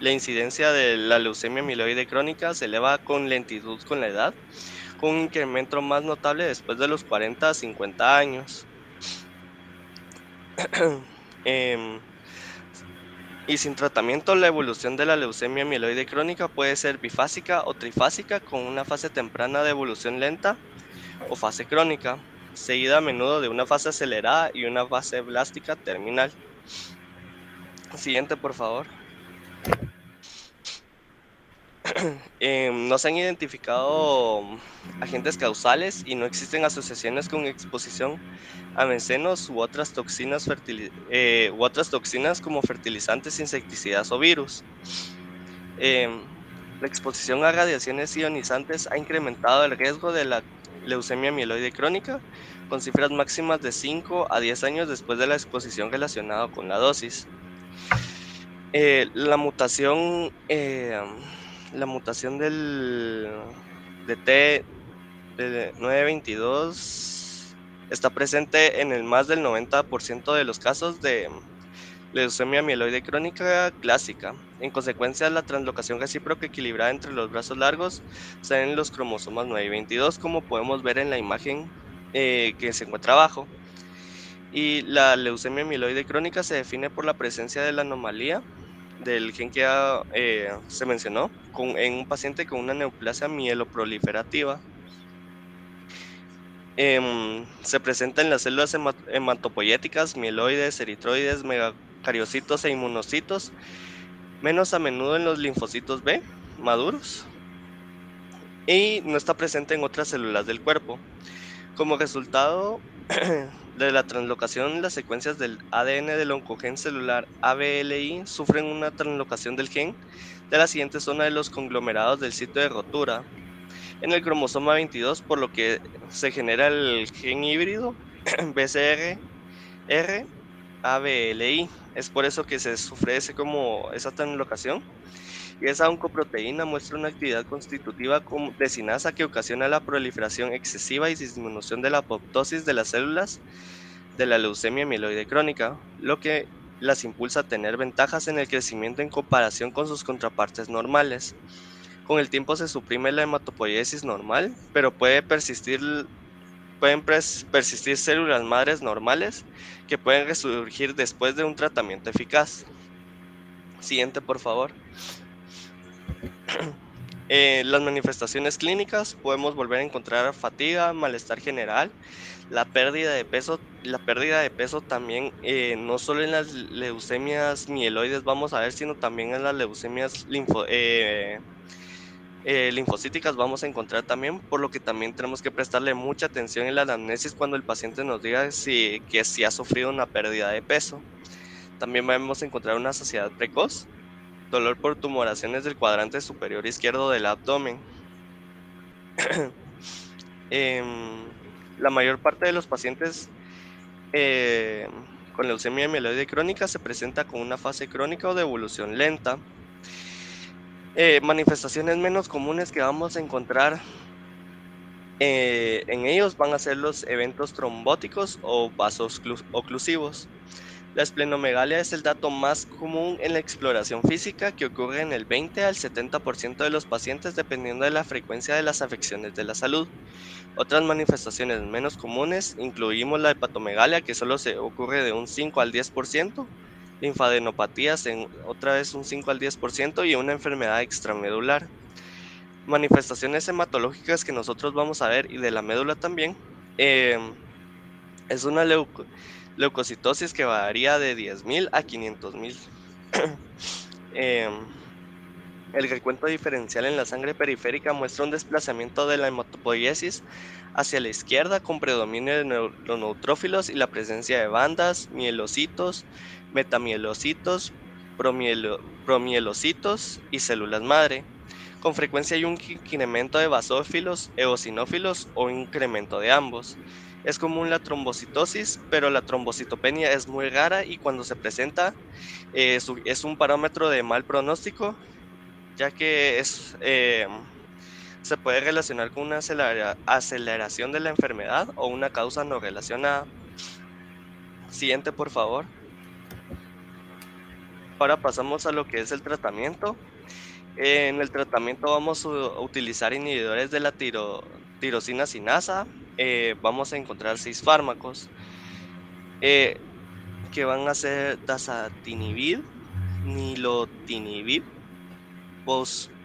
La incidencia de la leucemia mieloide crónica se eleva con lentitud con la edad, con un incremento más notable después de los 40 a 50 años. Y sin tratamiento, la evolución de la leucemia mieloide crónica puede ser bifásica o trifásica, con una fase temprana de evolución lenta o fase crónica, seguida a menudo de una fase acelerada y una fase blástica terminal. Siguiente, por favor. No se han identificado agentes causales y no existen asociaciones con exposición a benceno u otras toxinas como fertilizantes, insecticidas o virus. La exposición a radiaciones ionizantes ha incrementado el riesgo de la leucemia mieloide crónica, con cifras máximas de 5 a 10 años después de la exposición relacionada con la dosis. La mutación de T922 está presente en el más del 90% de los casos de leucemia mieloide crónica clásica. En consecuencia, la translocación recíproca equilibrada entre los brazos largos se da en los cromosomas 9 y 22, como podemos ver en la imagen que se encuentra abajo. Y la leucemia mieloide crónica se define por la presencia de la anomalía del gen que se mencionó en un paciente con una neoplasia mieloproliferativa. Se presenta en las células hematopoyéticas, mieloides, eritroides, megacariocitos e inmunocitos, menos a menudo en los linfocitos B maduros, y no está presente en otras células del cuerpo. Como resultado de la translocación, las secuencias del ADN del oncogen celular ABLI sufren una translocación del gen de la siguiente zona de los conglomerados del sitio de rotura. en el cromosoma 22, por lo que se genera el gen híbrido BCR-ABLI. Es por eso que se sufre esa translocación. Y esa oncoproteína muestra una actividad constitutiva de sinasa que ocasiona la proliferación excesiva y disminución de la apoptosis de las células de la leucemia mieloide crónica, lo que las impulsa a tener ventajas en el crecimiento en comparación con sus contrapartes normales. Con el tiempo se suprime la hematopoiesis normal, pero pueden persistir células madres normales que pueden resurgir después de un tratamiento eficaz. Siguiente, por favor. Las manifestaciones clínicas podemos volver a encontrar fatiga, malestar general, la pérdida de peso. La pérdida de peso también, no solo en las leucemias mieloides vamos a ver, sino también en las leucemias linfocíticas vamos a encontrar también, por lo que también tenemos que prestarle mucha atención en la anamnesis cuando el paciente nos diga que si ha sufrido una pérdida de peso. También vamos a encontrar una saciedad precoz, dolor por tumoraciones del cuadrante superior izquierdo del abdomen. La mayor parte de los pacientes con leucemia mieloide crónica se presenta con una fase crónica o de evolución lenta. Manifestaciones menos comunes que vamos a encontrar en ellos van a ser los eventos trombóticos o vaso-oclusivos. La esplenomegalia es el dato más común en la exploración física, que ocurre en el 20 al 70% de los pacientes dependiendo de la frecuencia de las afecciones de la salud. Otras manifestaciones menos comunes incluimos la hepatomegalia, que solo se ocurre de un 5 al 10%, linfadenopatías otra vez un 5 al 10% y una enfermedad extramedular. Manifestaciones hematológicas que nosotros vamos a ver y de la médula también, es una leucocitosis que varía de 10.000 a 500.000. El recuento diferencial en la sangre periférica muestra un desplazamiento de la hematopoiesis hacia la izquierda con predominio de los neutrófilos y la presencia de bandas, mielocitos, metamielocitos, promielocitos y células madre. Con frecuencia hay un incremento de basófilos, eosinófilos o incremento de ambos. Es común la trombocitosis, pero la trombocitopenia es muy rara y cuando se presenta es un parámetro de mal pronóstico, ya que se puede relacionar con una aceleración de la enfermedad o una causa no relacionada. Siguiente, por favor. Ahora pasamos a lo que es el tratamiento. En el tratamiento vamos a utilizar inhibidores de la tirosina sinasa. Vamos a encontrar 6 fármacos que van a ser dasatinib, nilotinib,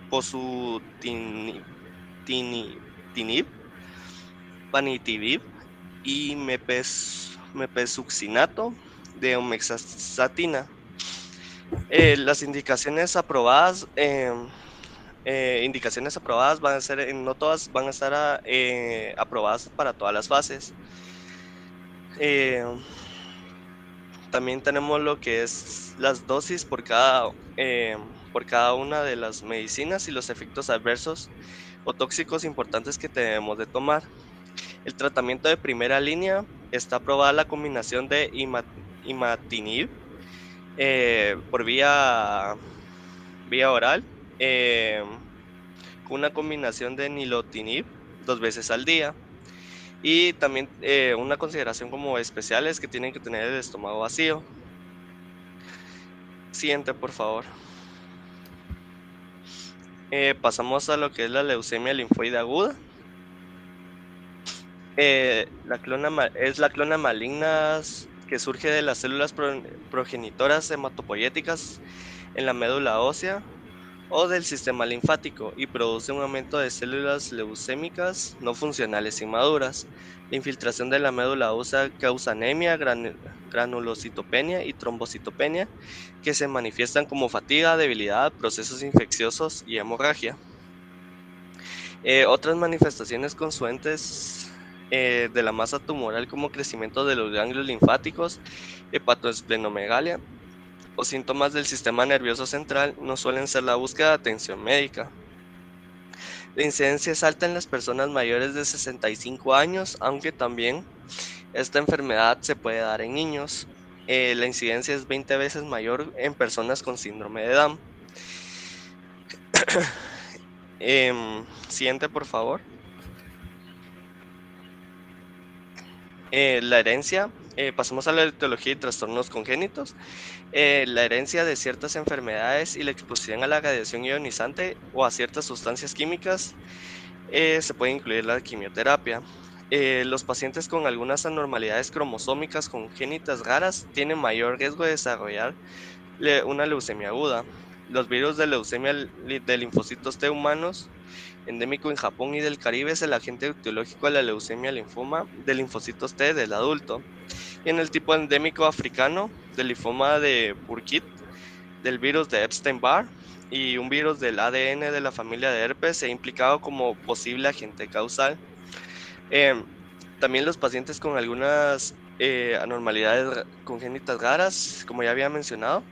bosutinib, panitivib y mepesuccinato de omexatina. Las indicaciones aprobadas van a ser, no todas van a estar aprobadas para todas las fases. También tenemos lo que es las dosis por cada una de las medicinas y los efectos adversos o tóxicos importantes que debemos de tomar. El tratamiento de primera línea está aprobada la combinación de imatinib por vía oral con una combinación de nilotinib 2 veces al día. Y también una consideración como especial es que tienen que tener el estómago vacío. Siguiente, por favor. Pasamos a lo que es la leucemia linfoide aguda. Es la clona maligna que surge de las células progenitoras hematopoyéticas en la médula ósea o del sistema linfático y produce un aumento de células leucémicas no funcionales inmaduras. La infiltración de la médula ósea causa anemia, granulocitopenia y trombocitopenia que se manifiestan como fatiga, debilidad, procesos infecciosos y hemorragia. Otras manifestaciones consuentes de la masa tumoral como crecimiento de los ganglios linfáticos, hepatoesplenomegalia o síntomas del sistema nervioso central no suelen ser la búsqueda de atención médica. La incidencia es alta en las personas mayores de 65 años, aunque también esta enfermedad se puede dar en niños. La incidencia es 20 veces mayor en personas con síndrome de Down. Siguiente, por favor. La herencia. Pasamos a la etiología y trastornos congénitos. La herencia de ciertas enfermedades y la exposición a la radiación ionizante o a ciertas sustancias químicas se puede incluir la quimioterapia. Los pacientes con algunas anormalidades cromosómicas congénitas raras tienen mayor riesgo de desarrollar una leucemia aguda. Los virus de leucemia de linfocitos T humanos, endémico en Japón y del Caribe, es el agente etiológico de la leucemia linfoma de linfocitos T del adulto. Y en el tipo endémico africano del linfoma de Burkitt, del virus de Epstein-Barr y un virus del ADN de la familia de herpes se ha implicado como posible agente causal. También los pacientes con algunas anormalidades congénitas raras, como ya había mencionado,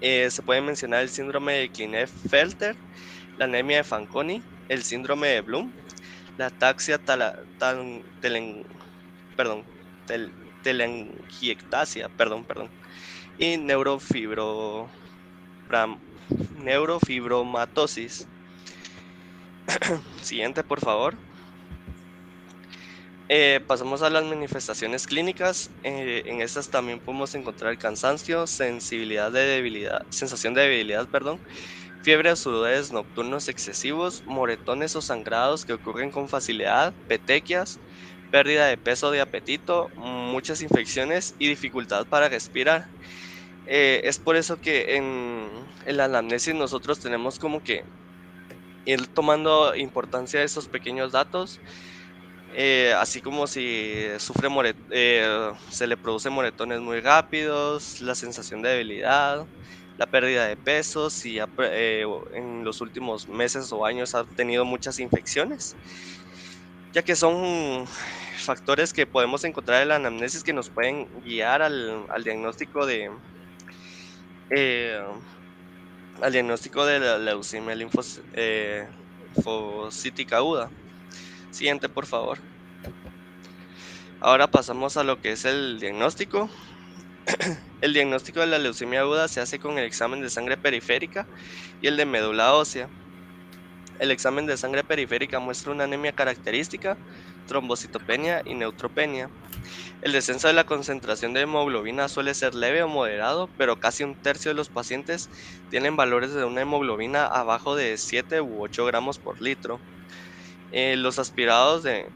se puede mencionar el síndrome de Klinefelter, la anemia de Fanconi, el síndrome de Bloom, la ataxia telangiectasia, y neurofibromatosis. Siguiente, por favor. Pasamos a las manifestaciones clínicas. En estas también podemos encontrar cansancio, sensación de debilidad, fiebre o sudores nocturnos excesivos, moretones o sangrados que ocurren con facilidad, petequias, pérdida de peso o de apetito, muchas infecciones y dificultad para respirar. Es por eso que en la anamnesis nosotros tenemos como que ir tomando importancia de esos pequeños datos, así como si se le produce moretones muy rápidos, la sensación de debilidad, la pérdida de peso, si en los últimos meses o años ha tenido muchas infecciones, ya que son factores que podemos encontrar en la anamnesis que nos pueden guiar al diagnóstico de la leucemia linfocítica aguda. Siguiente, por favor. Ahora pasamos a lo que es el diagnóstico. El diagnóstico de la leucemia aguda se hace con el examen de sangre periférica y el de médula ósea. El examen de sangre periférica muestra una anemia característica, trombocitopenia y neutropenia. El descenso de la concentración de hemoglobina suele ser leve o moderado, pero casi un tercio de los pacientes tienen valores de una hemoglobina abajo de 7 u 8 gramos por litro. Los aspirados de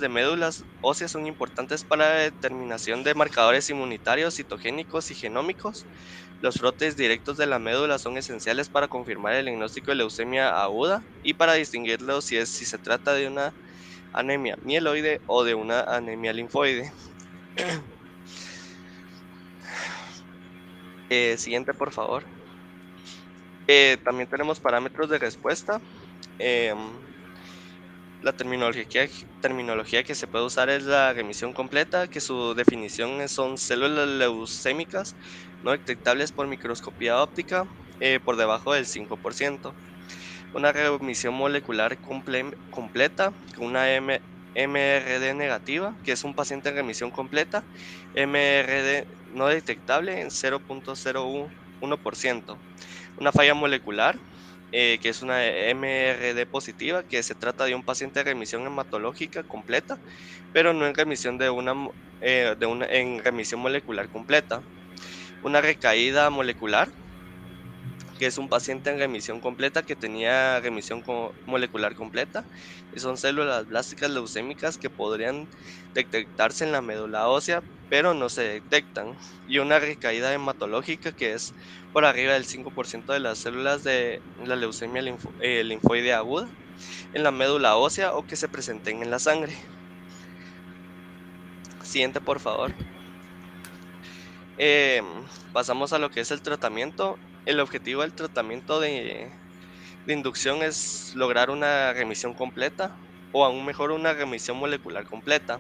médulas óseas son importantes para la determinación de marcadores inmunitarios, citogénicos y genómicos. Los frotes directos de la médula son esenciales para confirmar el diagnóstico de leucemia aguda y para distinguirlo si se trata de una anemia mieloide o de una anemia linfoide. Siguiente, por favor. También tenemos parámetros de respuesta. La terminología que se puede usar es la remisión completa, que su definición son células leucémicas no detectables por microscopía óptica por debajo del 5%. Una remisión molecular completa con una MRD negativa, que es un paciente en remisión completa, MRD no detectable en 0.01%. Una falla molecular, que es una MRD positiva, que se trata de un paciente de remisión hematológica completa, pero no en remisión en remisión molecular completa. Una recaída molecular, que es un paciente en remisión completa que tenía remisión molecular completa, y son células blásticas leucémicas que podrían detectarse en la médula ósea, pero no se detectan. Y una recaída hematológica, que es por arriba del 5% de las células de la leucemia linfoide aguda en la médula ósea o que se presenten en la sangre. Siguiente, por favor. Pasamos a lo que es el tratamiento. El objetivo del tratamiento de inducción es lograr una remisión completa o aún mejor una remisión molecular completa,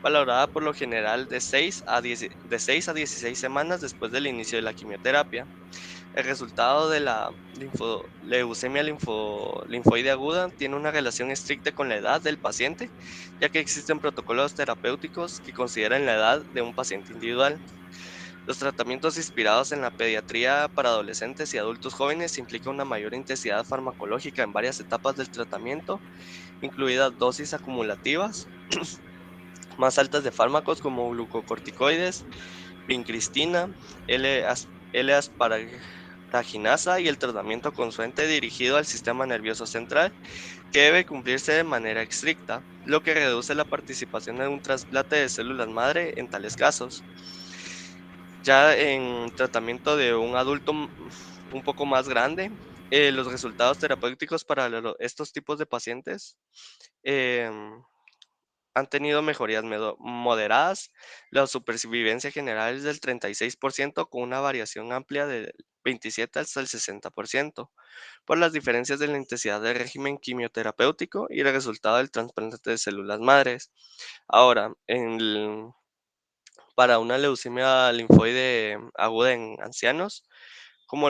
valorada por lo general de 6 a 16 semanas después del inicio de la quimioterapia. El resultado de la leucemia linfoide aguda tiene una relación estricta con la edad del paciente, ya que existen protocolos terapéuticos que consideran la edad de un paciente individual. Los tratamientos inspirados en la pediatría para adolescentes y adultos jóvenes implican una mayor intensidad farmacológica en varias etapas del tratamiento, incluidas dosis acumulativas más altas de fármacos como glucocorticoides, vincristina, L-asparaginasa y el tratamiento consuente dirigido al sistema nervioso central, que debe cumplirse de manera estricta, lo que reduce la participación en un trasplante de células madre en tales casos. Ya en tratamiento de un adulto un poco más grande, los resultados terapéuticos para estos tipos de pacientes em, han tenido mejorías moderadas. La supervivencia general es del 36%, con una variación amplia del 27 hasta el 60%, por las diferencias de la intensidad del régimen quimioterapéutico y el resultado del trasplante de células madres. Ahora, para una leucemia linfoide aguda en ancianos, como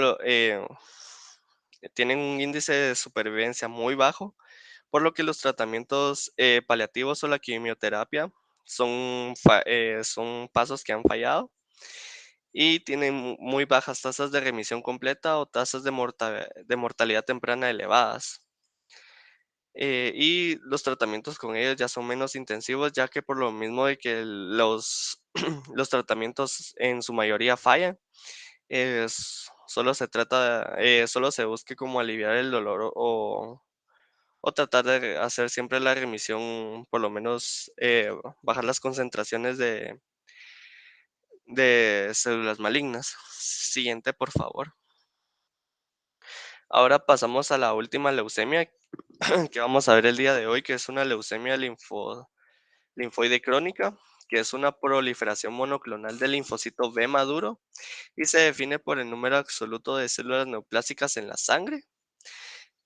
tienen un índice de supervivencia muy bajo, por lo que los tratamientos paliativos o la quimioterapia son pasos que han fallado y tienen muy bajas tasas de remisión completa o tasas de mortalidad temprana elevadas. Y los tratamientos con ellos ya son menos intensivos, ya que por lo mismo de que los tratamientos en su mayoría fallan, solo se busque como aliviar el dolor o tratar de hacer siempre la remisión, por lo menos bajar las concentraciones de células malignas. Siguiente, por favor. Ahora pasamos a la última leucemia que vamos a ver el día de hoy, que es una leucemia linfoide crónica, que es una proliferación monoclonal del linfocito B maduro y se define por el número absoluto de células neoplásicas en la sangre.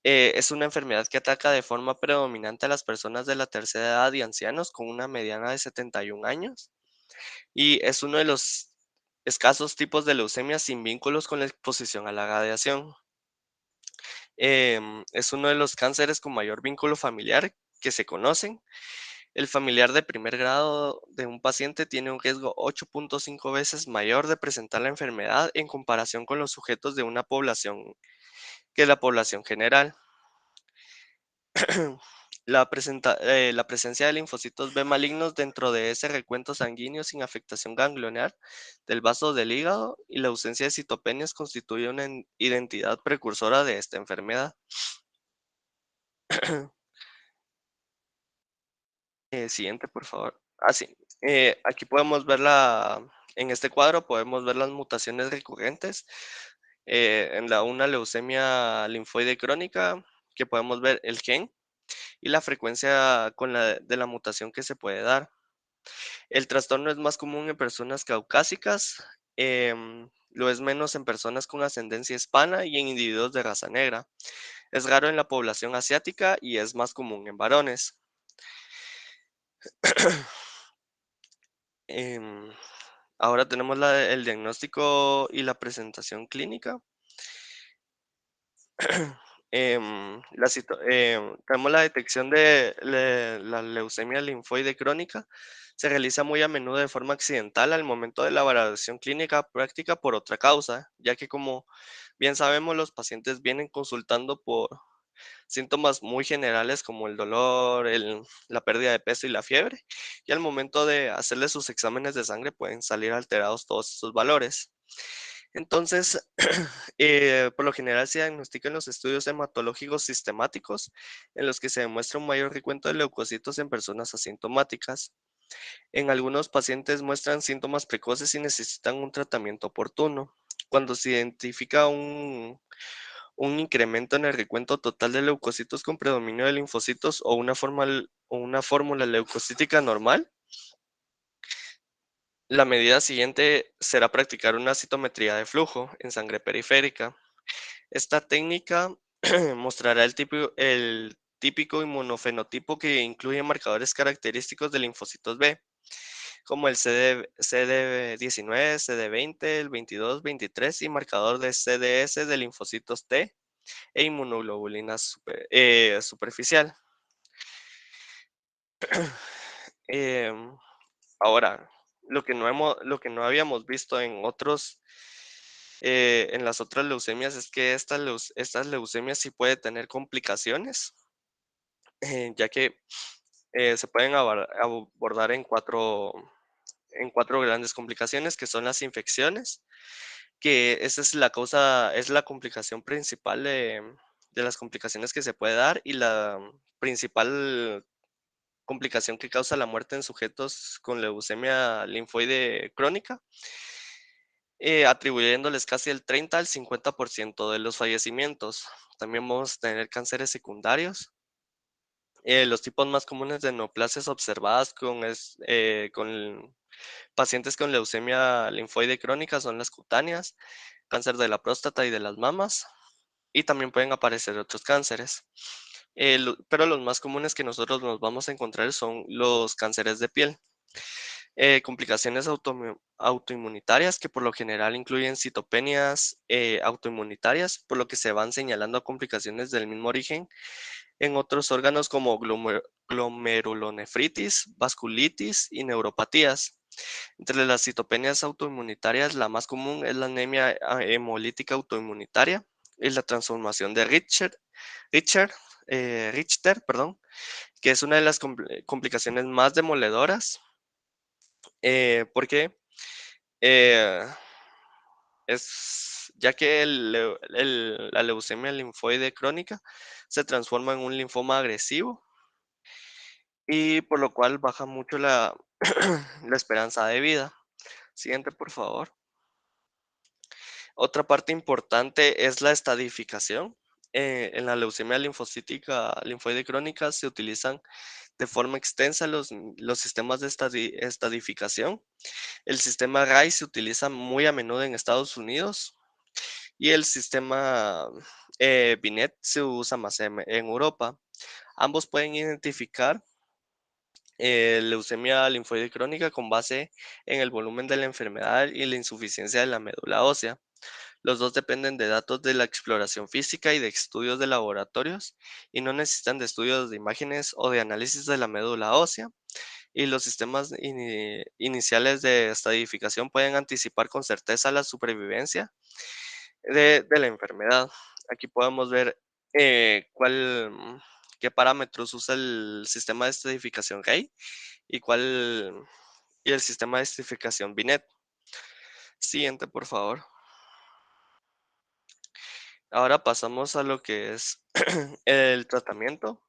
Es una enfermedad que ataca de forma predominante a las personas de la tercera edad y ancianos con una mediana de 71 años. Y es uno de los escasos tipos de leucemia sin vínculos con la exposición a la radiación. Es uno de los cánceres con mayor vínculo familiar que se conocen. El familiar de primer grado de un paciente tiene un riesgo 8.5 veces mayor de presentar la enfermedad en comparación con los sujetos de una población que la población general. La presencia de linfocitos B malignos dentro de ese recuento sanguíneo sin afectación ganglionar del vaso del hígado y la ausencia de citopenias constituye una identidad precursora de esta enfermedad. Siguiente, por favor. Sí. Aquí podemos ver en este cuadro podemos ver las mutaciones recurrentes en una leucemia linfoide crónica, que podemos ver el gen y la frecuencia de la mutación que se puede dar. El trastorno es más común en personas caucásicas, lo es menos en personas con ascendencia hispana y en individuos de raza negra. Es raro en la población asiática y es más común en varones. Em, Ahora tenemos el diagnóstico y la presentación clínica. Tenemos la detección de la leucemia linfoide crónica. Se realiza muy a menudo de forma accidental al momento de la valoración clínica práctica por otra causa, ya que como bien sabemos los pacientes vienen consultando por síntomas muy generales como el dolor, la pérdida de peso y la fiebre, y al momento de hacerles sus exámenes de sangre pueden salir alterados todos esos valores. Entonces, por lo general se diagnostican los estudios hematológicos sistemáticos en los que se demuestra un mayor recuento de leucocitos en personas asintomáticas. En algunos pacientes muestran síntomas precoces y necesitan un tratamiento oportuno. Cuando se identifica un incremento en el recuento total de leucocitos con predominio de linfocitos o una fórmula leucocítica normal, la medida siguiente será practicar una citometría de flujo en sangre periférica. Esta técnica mostrará el típico inmunofenotipo que incluye marcadores característicos de linfocitos B. como el CD19, CD20, el 22, 23 y marcador de CDS de linfocitos T e inmunoglobulina superficial. Em, Ahora, lo que no habíamos visto en las otras leucemias es que estas leucemias sí pueden tener complicaciones, ya que se pueden abordar en cuatro grandes complicaciones, que son las infecciones, que esa es es la complicación principal de las complicaciones que se puede dar y la principal complicación que causa la muerte en sujetos con leucemia linfoide crónica, atribuyéndoles casi el 30 al 50% de los fallecimientos. También vamos a tener cánceres secundarios. Los tipos más comunes de neoplasias observadas con pacientes con leucemia linfoide crónica son las cutáneas, cáncer de la próstata y de las mamas, y también pueden aparecer otros cánceres. Pero los más comunes que nosotros nos vamos a encontrar son los cánceres de piel. Complicaciones autoinmunitarias que por lo general incluyen citopenias autoinmunitarias, por lo que se van señalando complicaciones del mismo origen en otros órganos como glomerulonefritis, vasculitis y neuropatías. Entre las citopenias autoinmunitarias, la más común es la anemia hemolítica autoinmunitaria y la transformación de Richter, perdón, que es una de las complicaciones más demoledoras, porque eh, ya que la leucemia linfoide crónica se transforma en un linfoma agresivo y por lo cual baja mucho la esperanza de vida. Siguiente, por favor. Otra parte importante es la estadificación. En la leucemia linfocítica linfoide crónica se utilizan de forma extensa los sistemas de estadificación. El sistema RAI se utiliza muy a menudo en Estados Unidos y el sistema Binet se usa más en Europa. Ambos pueden identificar leucemia linfoide crónica con base en el volumen de la enfermedad y la insuficiencia de la médula ósea. Los dos dependen de datos de la exploración física y de estudios de laboratorios y no necesitan de estudios de imágenes o de análisis de la médula ósea. Y los sistemas iniciales de estadificación pueden anticipar con certeza la supervivencia de la enfermedad. Aquí podemos ver qué parámetros usa el sistema de estadificación GAY y y el sistema de estadificación Binet. Siguiente, por favor. Ahora pasamos a lo que es el tratamiento.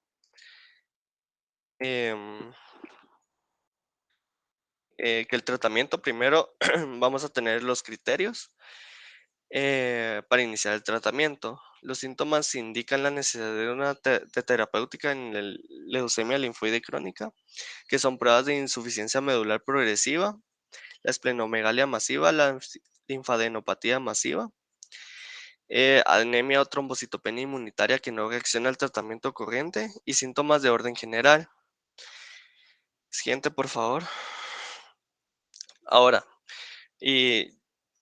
em, que el tratamiento primero vamos a tener los criterios para iniciar el tratamiento. Los síntomas indican la necesidad de una terapéutica en la leucemia linfoide crónica, que son pruebas de insuficiencia medular progresiva, la esplenomegalia masiva, la linfadenopatía masiva, anemia o trombocitopenia inmunitaria que no reacciona al tratamiento corriente y síntomas de orden general. Siguiente, por favor. Ahora, y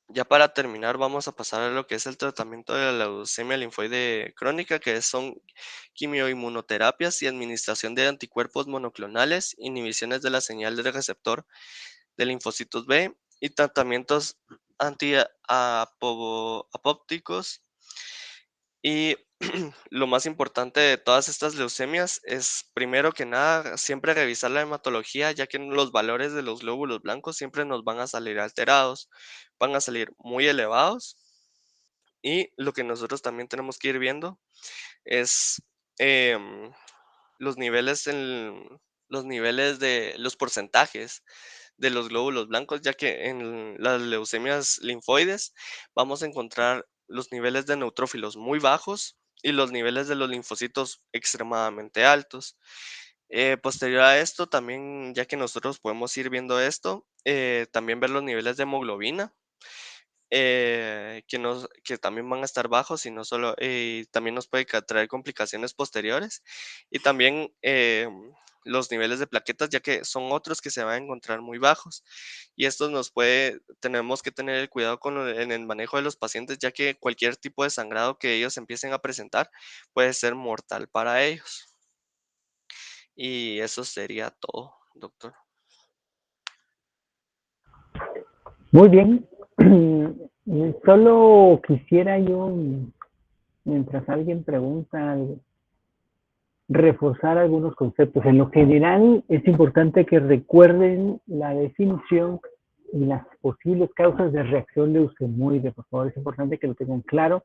ya para terminar, vamos a pasar a lo que es el tratamiento de la leucemia linfoide crónica, que son quimioinmunoterapias y administración de anticuerpos monoclonales, inhibiciones de la señal del receptor de linfocitos B y tratamientos antiapópticos. Y lo más importante de todas estas leucemias es, primero que nada, siempre revisar la hematología, ya que los valores de los glóbulos blancos siempre nos van a salir alterados, van a salir muy elevados. Y lo que nosotros también tenemos que ir viendo es em, los los niveles de los porcentajes de los glóbulos blancos, ya que en las leucemias linfoides vamos a encontrar los niveles de neutrófilos muy bajos y los niveles de los linfocitos extremadamente altos. Posterior a esto, también, ya que nosotros podemos ir viendo esto, también ver los niveles de hemoglobina, que también van a estar bajos y no solo, también nos puede traer complicaciones posteriores. Y también los niveles de plaquetas, ya que son otros que se van a encontrar muy bajos. Y esto tenemos que tener el cuidado en el manejo de los pacientes, ya que cualquier tipo de sangrado que ellos empiecen a presentar puede ser mortal para ellos. Y eso sería todo, doctor. Muy bien. Solo quisiera yo, mientras alguien pregunta, reforzar algunos conceptos. En lo general, es importante que recuerden la definición y las posibles causas de reacción leucemoide. Por favor, es importante que lo tengan claro.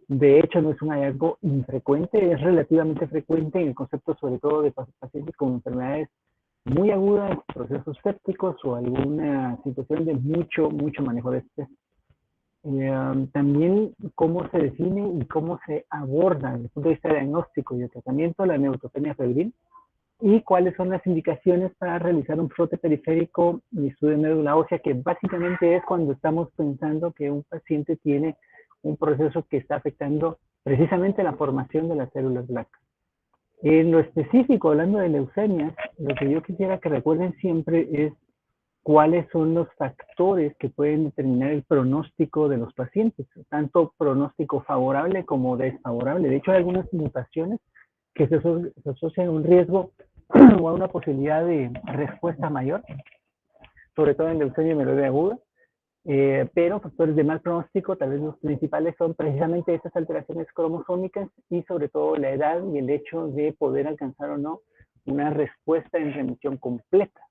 De hecho, no es un hallazgo infrecuente, es relativamente frecuente en el concepto sobre todo de pacientes con enfermedades muy agudas, procesos sépticos o alguna situación de mucho manejo de estrés. También cómo se define y cómo se aborda desde el punto de vista diagnóstico y de tratamiento la neutropenia febril y cuáles son las indicaciones para realizar un frote periférico y estudio de médula ósea, que básicamente es cuando estamos pensando que un paciente tiene un proceso que está afectando precisamente la formación de las células blancas. En lo específico, hablando de leucemias, lo que yo quisiera que recuerden siempre es cuáles son los factores que pueden determinar el pronóstico de los pacientes, tanto pronóstico favorable como desfavorable. De hecho, hay algunas mutaciones que se asocian a un riesgo o a una posibilidad de respuesta mayor, sobre todo en leucemia mieloide aguda, pero factores de mal pronóstico, tal vez los principales son precisamente estas alteraciones cromosómicas y sobre todo la edad y el hecho de poder alcanzar o no una respuesta en remisión completa.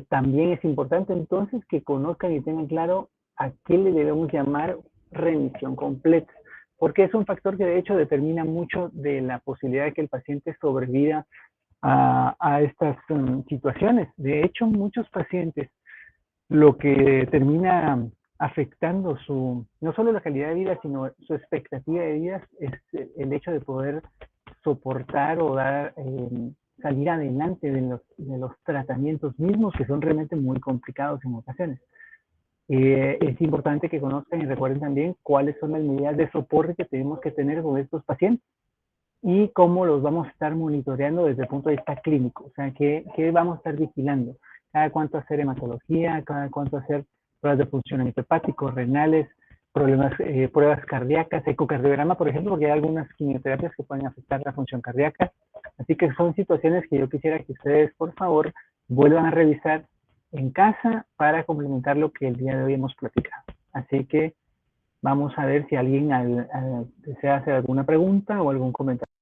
También es importante entonces que conozcan y tengan claro a qué le debemos llamar remisión completa, porque es un factor que de hecho determina mucho de la posibilidad de que el paciente sobreviva a estas situaciones. De hecho, muchos pacientes lo que termina afectando no solo la calidad de vida, sino su expectativa de vida es el hecho de poder soportar o salir adelante de los tratamientos mismos, que son realmente muy complicados en ocasiones. Es importante que conozcan y recuerden también cuáles son las medidas de soporte que tenemos que tener con estos pacientes y cómo los vamos a estar monitoreando desde el punto de vista clínico. O sea, qué vamos a estar vigilando. Cada cuánto hacer hematología, cada cuánto hacer pruebas de funcionamiento hepático, renales, pruebas cardíacas, ecocardiograma, por ejemplo, porque hay algunas quimioterapias que pueden afectar la función cardíaca. Así que son situaciones que yo quisiera que ustedes, por favor, vuelvan a revisar en casa para complementar lo que el día de hoy hemos platicado. Así que vamos a ver si alguien desea hacer alguna pregunta o algún comentario.